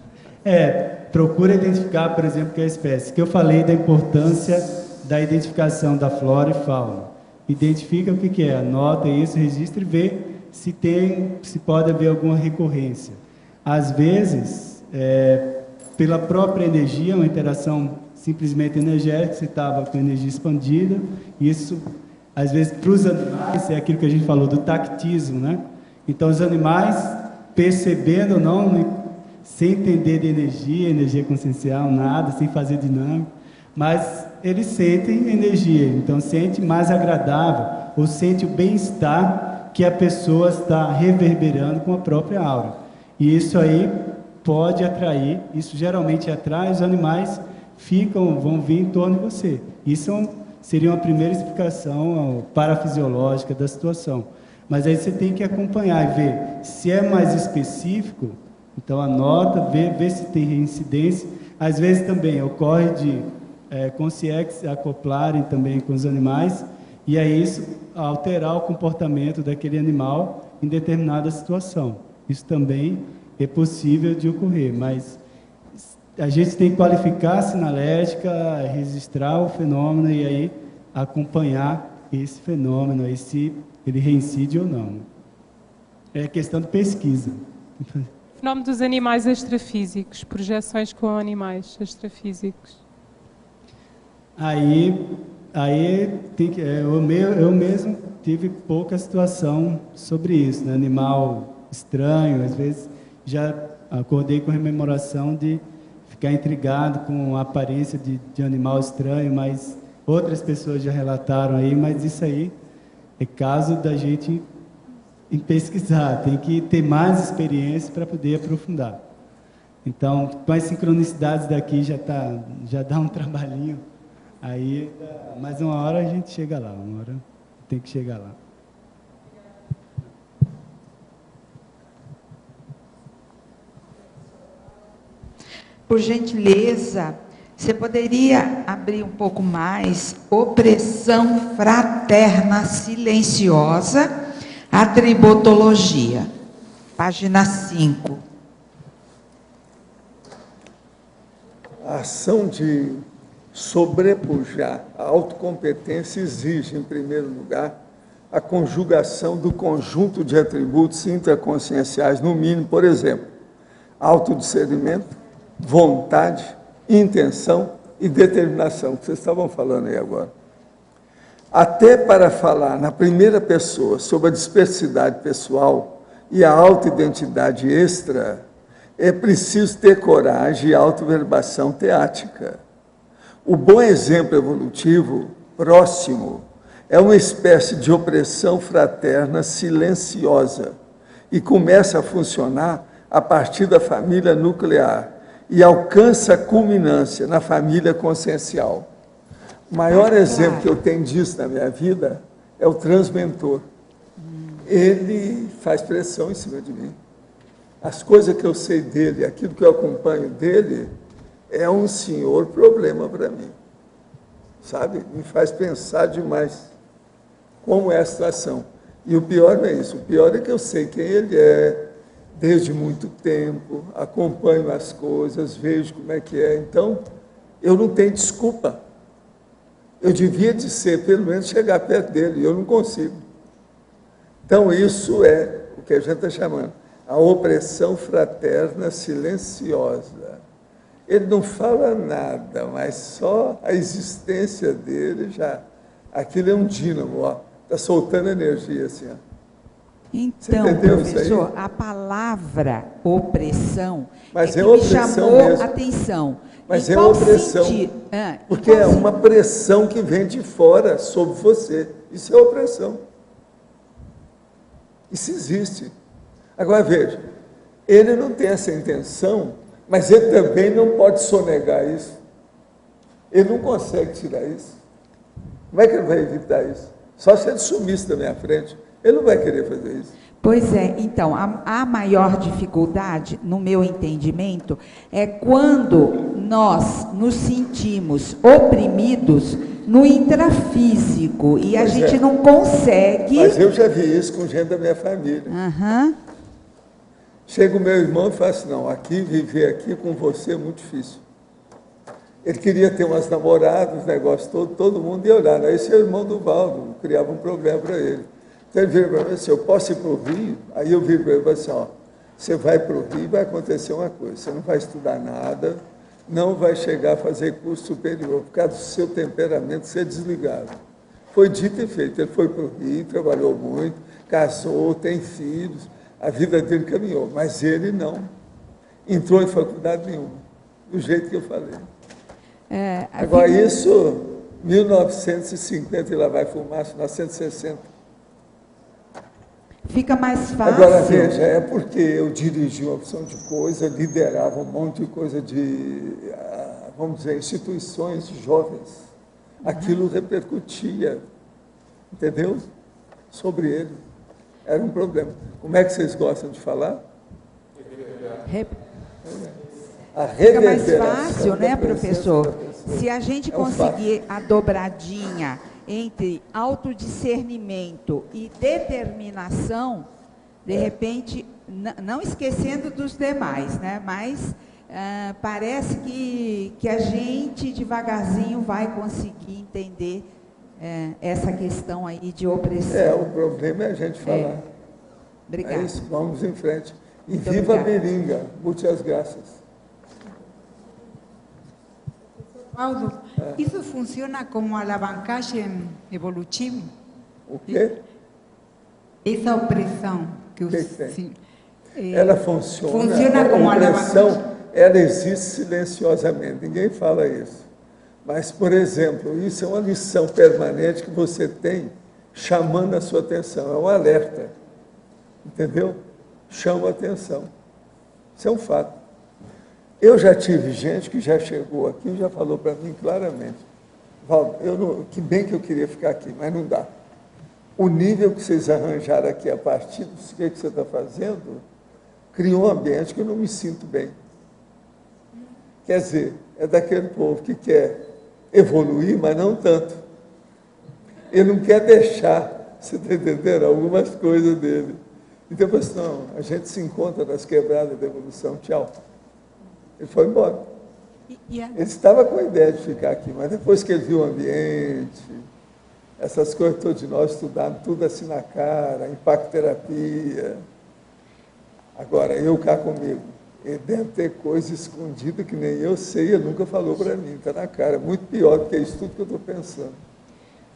Procura identificar, por exemplo, que é a espécie. Que eu falei da importância da identificação da flora e fauna. Identifica o que é, anota isso, registra e vê se pode haver alguma recorrência. Às vezes, pela própria energia, uma interação simplesmente energética, você estava com energia expandida, isso... Às vezes, para os animais, é aquilo que a gente falou do tactismo, né? Então, os animais, percebendo ou não, sem entender de energia consciencial, nada, sem fazer dinâmica, mas eles sentem energia, então sente mais agradável, ou sente o bem-estar que a pessoa está reverberando com a própria aura. E isso aí pode atrair, isso geralmente atrai, os animais vão vir em torno de você. Isso seria uma primeira explicação parafisiológica da situação. Mas aí você tem que acompanhar e ver se é mais específico, então anota, vê se tem reincidência. Às vezes também ocorre de consciências acoplarem também com os animais, e aí isso alterar o comportamento daquele animal em determinada situação. Isso também é possível de ocorrer, mas a gente tem que qualificar a sinalética, registrar o fenômeno e aí acompanhar esse fenômeno, aí se ele reincide ou não. É questão de pesquisa. Fenômeno dos animais extrafísicos, projeções com animais extrafísicos. Aí tem que, eu mesmo tive pouca situação sobre isso, né? Animal estranho, às vezes já acordei com rememoração de ficar intrigado com a aparência de animal estranho, mas outras pessoas já relataram aí, mas isso aí é caso da gente em pesquisar, tem que ter mais experiência para poder aprofundar. Então, com as sincronicidades daqui já dá um trabalhinho, aí mais uma hora a gente chega lá, uma hora tem que chegar lá. Por gentileza, você poderia abrir um pouco mais? Opressão fraterna silenciosa, atributologia, página 5. A ação de sobrepujar a autocompetência exige, em primeiro lugar, a conjugação do conjunto de atributos intraconscienciais, no mínimo, por exemplo, autodiscernimento, vontade, intenção e determinação, que vocês estavam falando aí agora. Até para falar na primeira pessoa sobre a dispersidade pessoal e a autoidentidade extra, é preciso ter coragem e autoverbação teática. O bom exemplo evolutivo próximo é uma espécie de opressão fraterna silenciosa e começa a funcionar a partir da família nuclear e alcança a culminância na família consciencial. O maior exemplo que eu tenho disso na minha vida é o transmentor. Ele faz pressão em cima de mim. As coisas que eu sei dele, aquilo que eu acompanho dele, é um senhor problema para mim. Sabe? Me faz pensar demais como é a situação. E o pior não é isso. O pior é que eu sei quem ele é, desde muito tempo, acompanho as coisas, vejo como é que é. Então, eu não tenho desculpa. Eu devia de ser, pelo menos, chegar perto dele, e eu não consigo. Então, isso é o que a gente está chamando a opressão fraterna silenciosa. Ele não fala nada, mas só a existência dele já... Aquilo é um dínamo, ó, está soltando energia assim, ó. Então, professor, a palavra opressão mas é que me chamou mesmo. a atenção. Mas é opressão, porque é uma pressão que vem de fora sobre você. Isso é opressão. Isso existe. Agora, veja, ele não tem essa intenção, mas ele também não pode sonegar isso. Ele não consegue tirar isso. Como é que ele vai evitar isso? Só se ele sumisse da minha frente. Ele não vai querer fazer isso. Pois é, então, a maior dificuldade, no meu entendimento, é quando nós nos sentimos oprimidos no intrafísico e a gente não consegue... Mas eu já vi isso com gente da minha família. Chega o meu irmão e fala assim, não, aqui, viver aqui com você é muito difícil. Ele queria ter umas namoradas, os negócios todo mundo ia olhar. Aí seu irmão do Valdo criava um problema para ele. Então ele vira para mim assim, eu posso ir para o Rio? Aí eu viro para ele e falo assim, ó, você vai para o Rio e vai acontecer uma coisa, você não vai estudar nada, não vai chegar a fazer curso superior, por causa do seu temperamento ser desligado. Foi dito e feito, ele foi para o Rio, trabalhou muito, casou, tem filhos, a vida dele caminhou, mas ele não entrou em faculdade nenhuma, do jeito que eu falei. Agora isso, 1950, e lá vai fumaça, 1960. Fica mais fácil. Agora, veja, é porque eu dirigi uma opção de coisa, liderava um monte de coisa de, vamos dizer, instituições de jovens. Aquilo repercutia, entendeu? Sobre ele. Era um problema. Como é que vocês gostam de falar? A Fica mais fácil, né, professor? Se a gente conseguir a dobradinha entre autodiscernimento e determinação, de repente, não esquecendo dos demais, né? Mas parece que a gente devagarzinho vai conseguir entender essa questão aí de opressão. O problema é a gente falar. Obrigada. É isso, vamos em frente. E muito viva obrigada. a Beringa, muitas graças. Paulo, isso funciona como alavancagem evolutiva? O quê? Essa opressão que tem? Ela funciona. Funciona como a opressão, alavanca. ela existe silenciosamente, ninguém fala isso. Mas, por exemplo, isso é uma lição permanente que você tem chamando a sua atenção, é um alerta, entendeu? Chama a atenção. Isso é um fato. Eu já tive gente que já chegou aqui e já falou para mim claramente, Valdo, que bem que eu queria ficar aqui, mas não dá. O nível que vocês arranjaram aqui a partir do que você está fazendo, criou um ambiente que eu não me sinto bem. Quer dizer, é daquele povo que quer evoluir, mas não tanto. Ele não quer deixar, você está entendendo, algumas coisas dele. Então eu falei assim, não, a gente se encontra nas quebradas da evolução, tchau. Ele foi embora. Ele estava com a ideia de ficar aqui, mas depois que ele viu o ambiente, essas coisas todas de nós estudando, tudo assim na cara, impactoterapia. Agora, eu cá comigo, ele deve ter coisa escondida que nem eu sei, ele nunca falou para mim, está na cara. Muito pior do que isso tudo que eu estou pensando.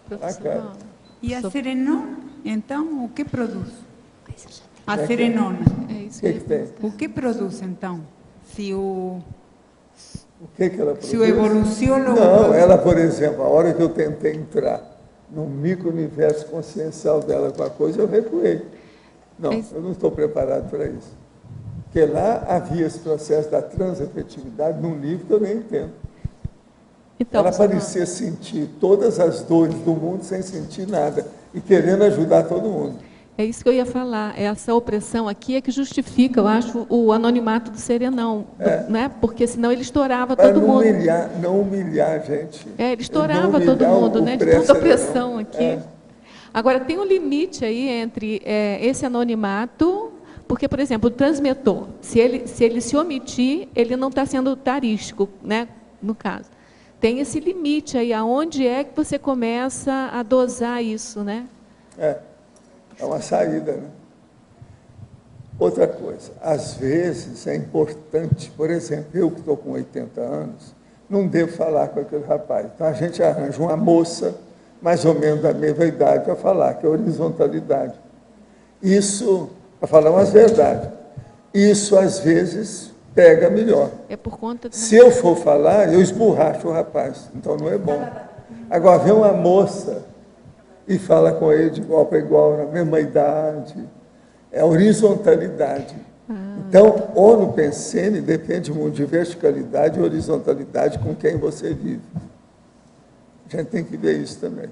Está na cara. E a serenona, então, o que produz? A serenona. O que tem? O que produz, então? Se o... O que ela produz? Se o evoluciono... Não, ela, por exemplo, a hora que eu tentei entrar no micro-universo consciencial dela com a coisa, eu recuei. Não, eu não estou preparado para isso. Porque lá havia esse processo da transafetividade num nível que eu nem entendo. Então, ela parecia sentir todas as dores do mundo sem sentir nada e querendo ajudar todo mundo. É isso que eu ia falar. Essa opressão aqui é que justifica, eu acho, o anonimato do serenão. Né? Porque senão ele estourava todo mundo. Não humilhar a gente. Ele estourava todo mundo, né? De tanta opressão aqui. Agora, tem um limite aí entre esse anonimato, porque, por exemplo, o transmetor, se ele se omitir, ele não está sendo tarístico, né? No caso. Tem esse limite aí, aonde é que você começa a dosar isso, né? É uma saída, né? Outra coisa, às vezes é importante, por exemplo, eu que estou com 80 anos, não devo falar com aquele rapaz. Então a gente arranja uma moça, mais ou menos da mesma idade, para falar, que é horizontalidade. Isso, para falar umas verdades, isso às vezes pega melhor. É por conta... Se eu for falar, eu esborracho o rapaz, então não é bom. Agora, vem uma moça e fala com ele de igual para igual, na mesma idade. É horizontalidade. Então, ou no Pensene, depende muito de verticalidade e horizontalidade com quem você vive. A gente tem que ver isso também.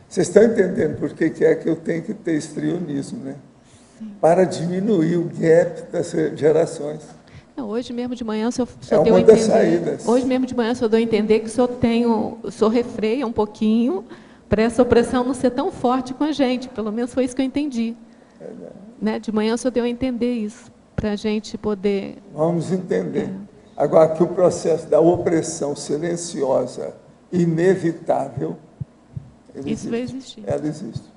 Vocês estão entendendo por que é que eu tenho que ter estrionismo, né? Para diminuir o gap das gerações. Não, hoje mesmo de manhã o senhor deu a entender. Hoje mesmo de manhã o senhor deu a entender que o senhor refreia um pouquinho para essa opressão não ser tão forte com a gente. Pelo menos foi isso que eu entendi. Né? De manhã o senhor deu a entender isso, para a gente poder... Vamos entender. Agora, que o processo da opressão silenciosa, inevitável, isso vai existir. Ela existe.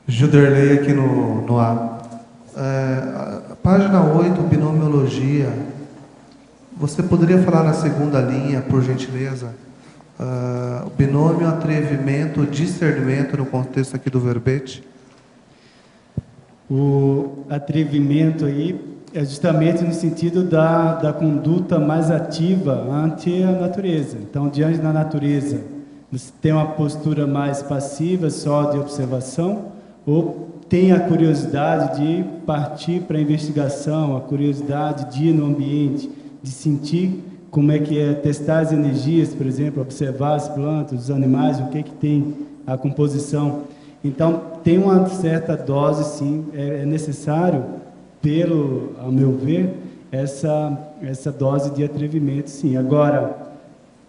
Juderley aqui no ar. Página 8, binomiologia. Você poderia falar na segunda linha, por gentileza? O binômio, atrevimento, discernimento, no contexto aqui do verbete. O atrevimento aí é justamente no sentido da conduta mais ativa ante a natureza. Então, diante da natureza, você tem uma postura mais passiva, só de observação, ou tem a curiosidade de partir para a investigação, a curiosidade de ir no ambiente, de sentir como é que é, testar as energias, por exemplo, observar as plantas, os animais, o que é que tem a composição. Então, tem uma certa dose, sim, é necessário, ao meu ver, essa dose de atrevimento, sim. Agora,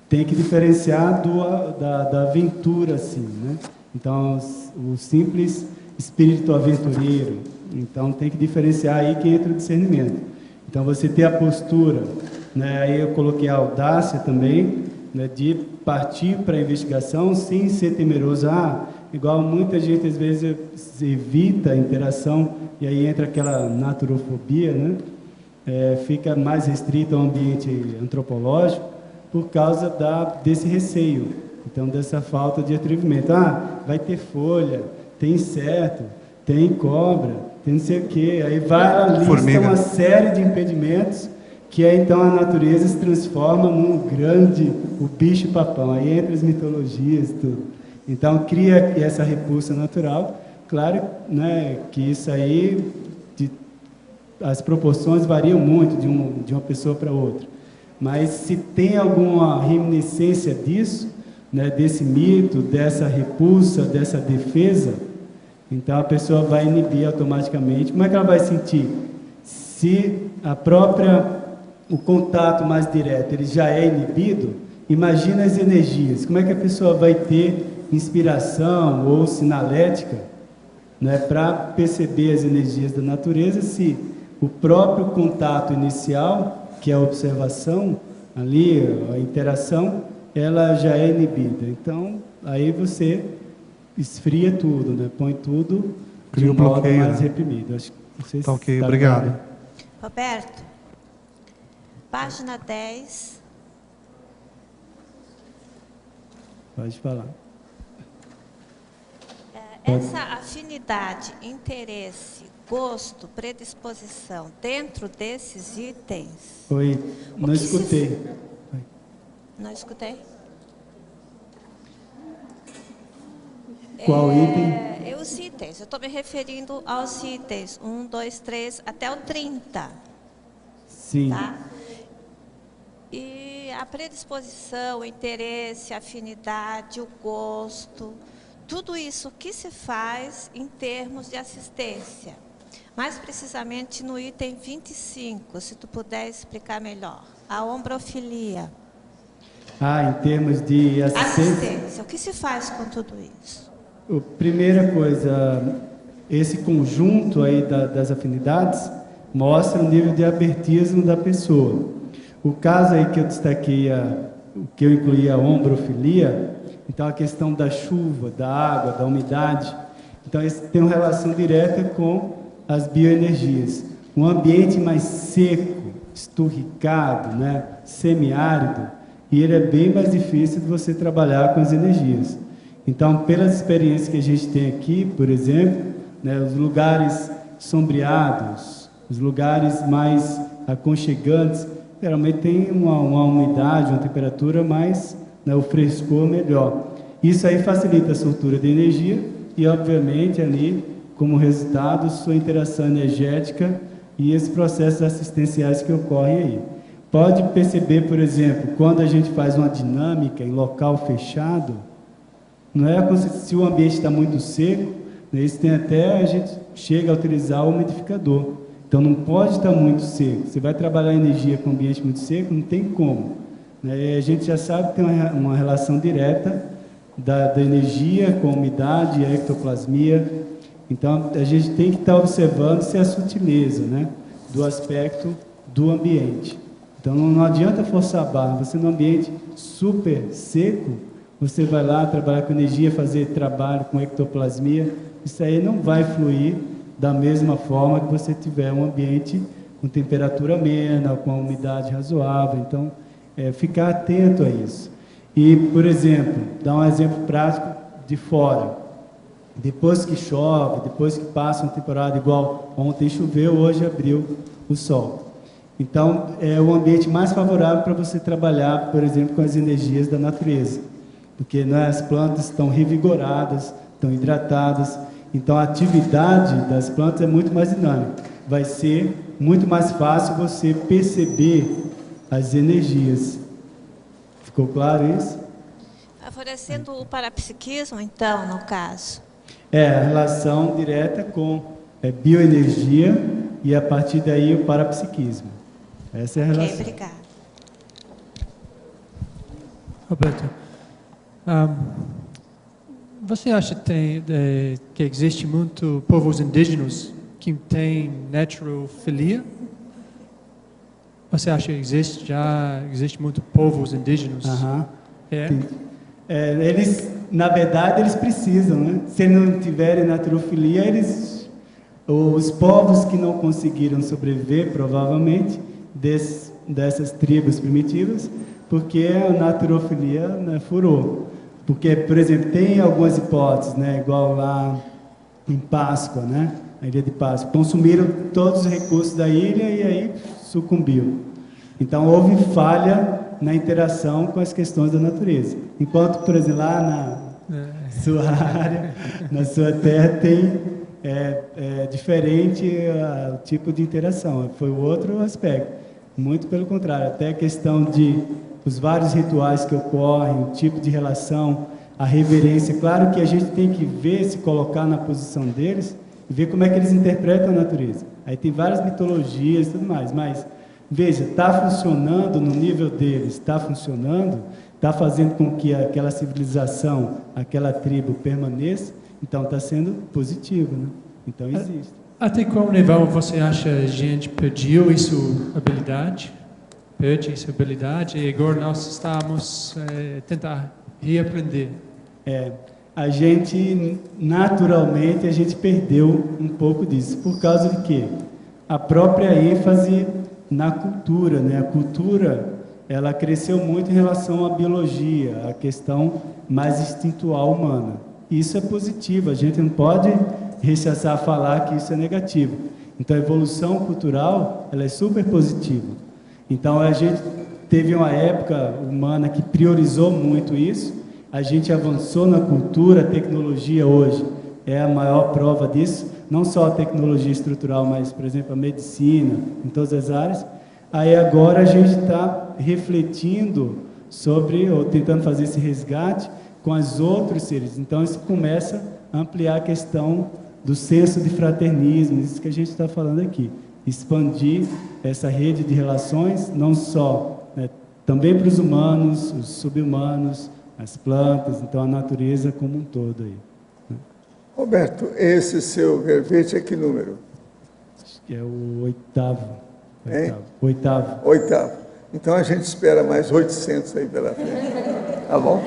tem que diferenciar da aventura, assim, né? Então, o simples espírito aventureiro. Então, tem que diferenciar aí que entra o discernimento. Então, você ter a postura, né? Aí eu coloquei a audácia também, né? De partir para a investigação sem ser temeroso. Igual muita gente, às vezes, evita a interação, e aí entra aquela naturofobia, né? Fica mais restrito ao ambiente antropológico por causa desse receio. Então, dessa falta de atrevimento. Vai ter folha, tem inseto, tem cobra, tem não sei o quê. Aí vai a lista Formiga. uma série de impedimentos que aí então a natureza se transforma num grande, o bicho-papão. Aí entra as mitologias e tudo. Então cria essa repulsa natural. Claro, né, que isso aí, as proporções variam muito de uma pessoa para outra. Mas se tem alguma reminiscência disso, né, desse mito, dessa repulsa, dessa defesa, então a pessoa vai inibir automaticamente. Como é que ela vai sentir? Se o contato mais direto ele já é inibido, imagina as energias. Como é que a pessoa vai ter inspiração ou sinalética, né, para perceber as energias da natureza, se o próprio contato inicial, que é a observação, ali, a interação, ela já é inibida. Então, aí você esfria tudo, né? Põe tudo de um modo mais reprimido. Acho que tá ok, obrigado. Claro. Roberto, página 10. Pode falar. Essa afinidade, interesse, gosto, predisposição, dentro desses itens... Oi, não escutei. Não escutei? Qual item? Os itens, eu estou me referindo aos itens 1, 2, 3, até o 30. Sim. Tá? E a predisposição, o interesse, a afinidade, o gosto... Tudo isso que se faz em termos de assistência. Mais precisamente no item 25, se tu puder explicar melhor. A ombrofilia. Em termos de assistência. O que se faz com tudo isso? Primeira coisa, esse conjunto aí das afinidades mostra o nível de abertismo da pessoa. O caso aí que eu destaquei, que eu incluí a ombrofilia, então a questão da chuva, da água, da umidade, então isso tem uma relação direta com as bioenergias. Um ambiente mais seco, esturricado, né, semiárido, e ele é bem mais difícil de você trabalhar com as energias. Então, pelas experiências que a gente tem aqui, por exemplo, né, os lugares sombreados, os lugares mais aconchegantes, geralmente tem uma umidade, uma temperatura mais, né, o frescor melhor. Isso aí facilita a soltura de energia e, obviamente, ali, como resultado, sua interação energética e esses processos assistenciais que ocorrem aí. Pode perceber, por exemplo, quando a gente faz uma dinâmica em local fechado, não é como se o ambiente está muito seco, né, isso tem até, a gente chega a utilizar o umidificador. Então, não pode estar muito seco. Você vai trabalhar energia com ambiente muito seco, não tem como. A gente já sabe que tem uma relação direta da energia com a umidade e a ectoplasmia. Então, a gente tem que estar observando se a sutileza, né, do aspecto do ambiente. Então, não adianta forçar a barra. Você, no ambiente super seco, você vai lá trabalhar com energia, fazer trabalho com ectoplasmia. Isso aí não vai fluir da mesma forma que você tiver um ambiente com temperatura amena, com a umidade razoável. Então, ficar atento a isso. E, por exemplo, dar um exemplo prático de fora. Depois que chove, depois que passa uma temporada igual ontem choveu, hoje abriu o sol. Então, é o ambiente mais favorável para você trabalhar, por exemplo, com as energias da natureza. Porque, né, as plantas estão revigoradas, estão hidratadas. Então, a atividade das plantas é muito mais dinâmica. Vai ser muito mais fácil você perceber as energias. Ficou claro isso? Favorecendo o parapsiquismo, então, no caso? A relação direta com bioenergia e, a partir daí, o parapsiquismo. Essa é a relação. Ok, obrigada. Roberto, você acha que existe muito povos indígenas que têm naturofilia? Você acha que existe muito povos indígenas? Eles, na verdade, eles precisam, né? Se não tiverem naturofilia, os povos que não conseguiram sobreviver, provavelmente, dessas tribos primitivas, porque a naturofilia, né, furou. Porque, por exemplo, tem algumas hipóteses, né, igual lá em Páscoa, né? A ilha de Páscoa. Consumiram todos os recursos da ilha e aí sucumbiu. Então, houve falha na interação com as questões da natureza. Enquanto, por exemplo, lá na sua área, na sua terra, tem diferente o tipo de interação. Foi o outro aspecto. Muito pelo contrário, até a questão de os vários rituais que ocorrem, o tipo de relação, a reverência. Claro que a gente tem que ver, se colocar na posição deles, e ver como é que eles interpretam a natureza. Aí tem várias mitologias e tudo mais, mas, veja, está funcionando no nível deles, está funcionando, está fazendo com que aquela civilização, aquela tribo permaneça, então está sendo positivo, né? Então existe. Até qual nível você acha que a gente perdeu essa habilidade? Perde essa habilidade e agora nós estamos tentar reaprender. A gente, naturalmente, a gente perdeu um pouco disso. Por causa de quê? A própria ênfase na cultura, né? A cultura, ela cresceu muito em relação à biologia, a questão mais instintual humana. Isso é positivo, a gente não pode rechaçar falar que isso é negativo. Então, a evolução cultural, ela é super positiva. Então, a gente teve uma época humana que priorizou muito isso, a gente avançou na cultura, a tecnologia hoje é a maior prova disso, não só a tecnologia estrutural, mas, por exemplo, a medicina, em todas as áreas. Aí agora a gente está refletindo sobre, ou tentando fazer esse resgate com os outros seres. Então, isso começa a ampliar a questão do senso de fraternismo, isso que a gente está falando aqui. Expandir essa rede de relações, não só, né, também para os humanos, os sub-humanos, as plantas, então a natureza como um todo aí. Né? Roberto, esse seu verbete é que número? Acho que é o oitavo. Hein? Oitavo. Então a gente espera mais 800 aí pela frente. Tá bom?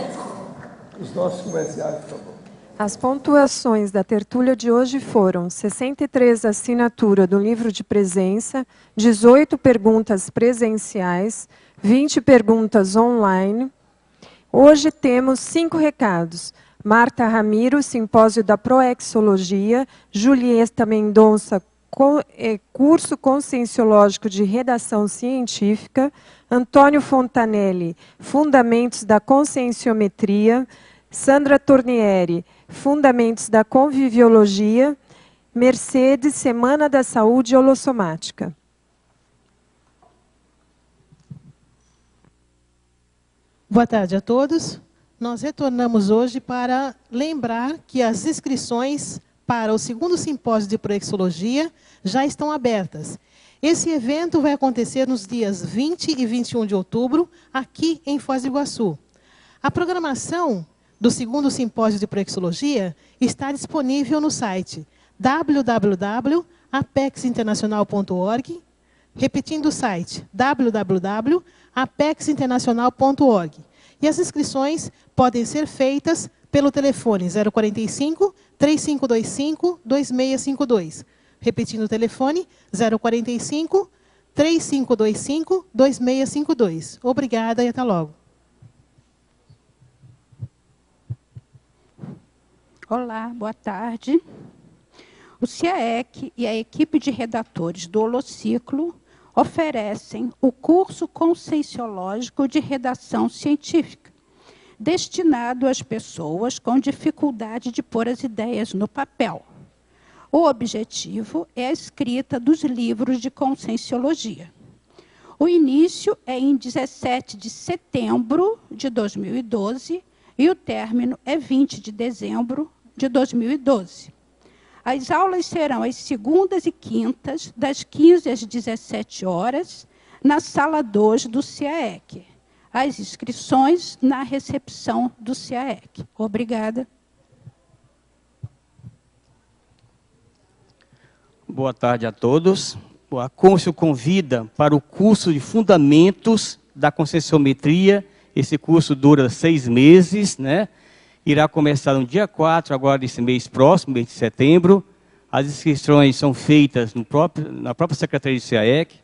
Os nossos comerciais, por favor. As pontuações da tertúlia de hoje foram 63 assinatura do livro de presença, 18 perguntas presenciais, 20 perguntas online. Hoje temos 5 recados. Marta Ramiro, Simpósio da Proexologia, Julieta Mendonça, Curso Conscienciológico de Redação Científica, Antônio Fontanelli, Fundamentos da Conscienciometria, Sandra Tornieri, Fundamentos da Conviviologia, Mercedes, Semana da Saúde Holossomática. Boa tarde a todos. Nós retornamos hoje para lembrar que as inscrições para o segundo simpósio de Proexologia já estão abertas. Esse evento vai acontecer nos dias 20 e 21 de outubro, aqui em Foz do Iguaçu. A programação do segundo simpósio de Proexologia está disponível no site www.apexinternacional.org, repetindo o site www.apexinternacional.org. E as inscrições podem ser feitas pelo telefone 045 3525 2652. Repetindo o telefone 045 3525 2652. Obrigada e até logo. Olá, boa tarde. O CIAEC e a equipe de redatores do Holociclo oferecem o curso conscienciológico de redação científica, destinado às pessoas com dificuldade de pôr as ideias no papel. O objetivo é a escrita dos livros de conscienciologia. O início é em 17 de setembro de 2012 e o término é 20 de dezembro de 2012. As aulas serão às segundas e quintas, das 15 às 17 horas, na sala 2 do CIAEC. As inscrições na recepção do CIAEC. Obrigada. Boa tarde a todos. A Conscio convida para o curso de Fundamentos da Conscienciometria. Esse curso dura 6 meses, né? Irá começar no dia 4, agora desse mês próximo, mês de setembro. As inscrições são feitas na própria Secretaria de CIAEC.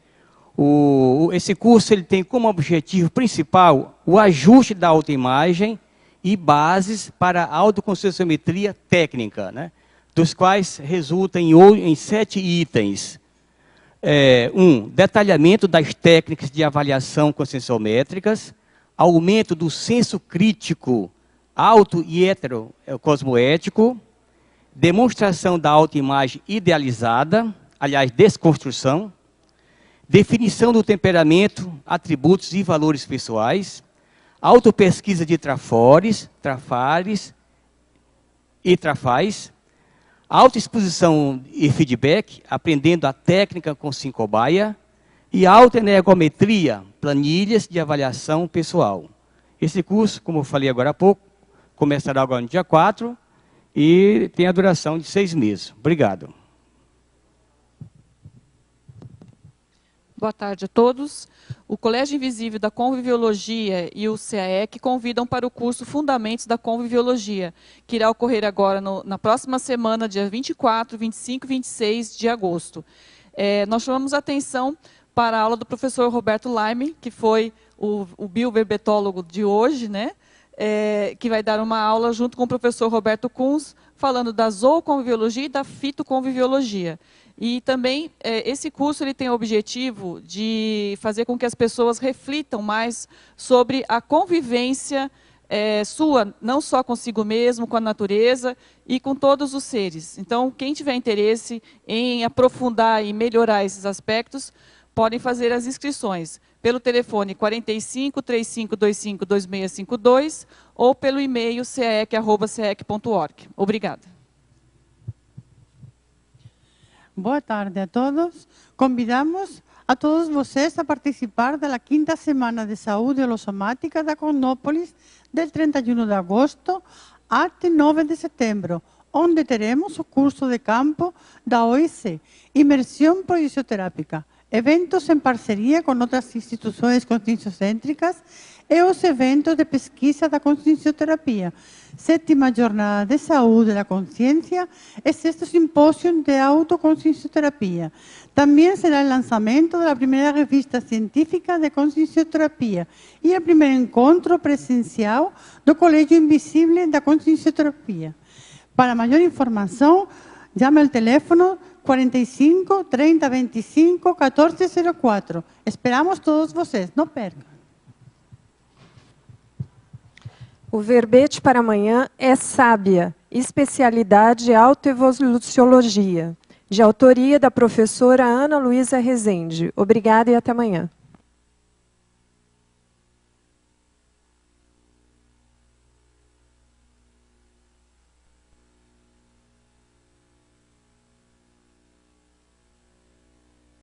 Esse curso ele tem como objetivo principal o ajuste da autoimagem e bases para a autoconscienciometria técnica, né? dos quais resultam em 7 itens. Detalhamento das técnicas de avaliação conscienciométricas, aumento do senso crítico auto e heterocosmoético, demonstração da autoimagem idealizada, aliás, desconstrução, definição do temperamento, atributos e valores pessoais, autopesquisa de trafares e trafais, autoexposição e feedback, aprendendo a técnica com Syncobaia, e autoenergometria, planilhas de avaliação pessoal. Esse curso, como eu falei agora há pouco, começará agora no dia 4 e tem a duração de 6 meses. Obrigado. Boa tarde a todos. O Colégio Invisível da Conviviologia e o CAEC convidam para o curso Fundamentos da Conviviologia, que irá ocorrer agora na próxima semana, dia 24, 25 e 26 de agosto. Nós chamamos a atenção para a aula do professor Roberto Laime, que foi o bioverbetólogo de hoje, né? Que vai dar uma aula junto com o professor Roberto Kunz, falando da zooconviviologia e da fitoconviviologia. E também, esse curso ele tem o objetivo de fazer com que as pessoas reflitam mais sobre a convivência sua, não só consigo mesmo, com a natureza e com todos os seres. Então, quem tiver interesse em aprofundar e melhorar esses aspectos, podem fazer as inscrições pelo telefone 45 3525 2652 ou pelo e-mail caec@caec.org. Obrigada. Boa tarde a todos. Convidamos a todos vocês a participar da 5ª Semana de Saúde Holossomática da Cosmópolis, del 31 de agosto até 9 de setembro, onde teremos o curso de campo da OIC, Imersão Proiecioterápica, eventos em parceria com outras instituições conscienciocêntricas e os eventos de pesquisa da consciencioterapia, 7ª Jornada de Saúde da Consciência e 6º Simpósio de Autoconsciencioterapia. Também será o lançamento da primeira revista científica de consciencioterapia e o primeiro encontro presencial do Colégio Invisível da Consciencioterapia. Para maior informação, chame ao telefone 45 30 25 1404. Esperamos todos vocês, não percam. O verbete para amanhã é Sábia, especialidade autoevoluciologia, de autoria da professora Ana Luísa Rezende. Obrigada e até amanhã.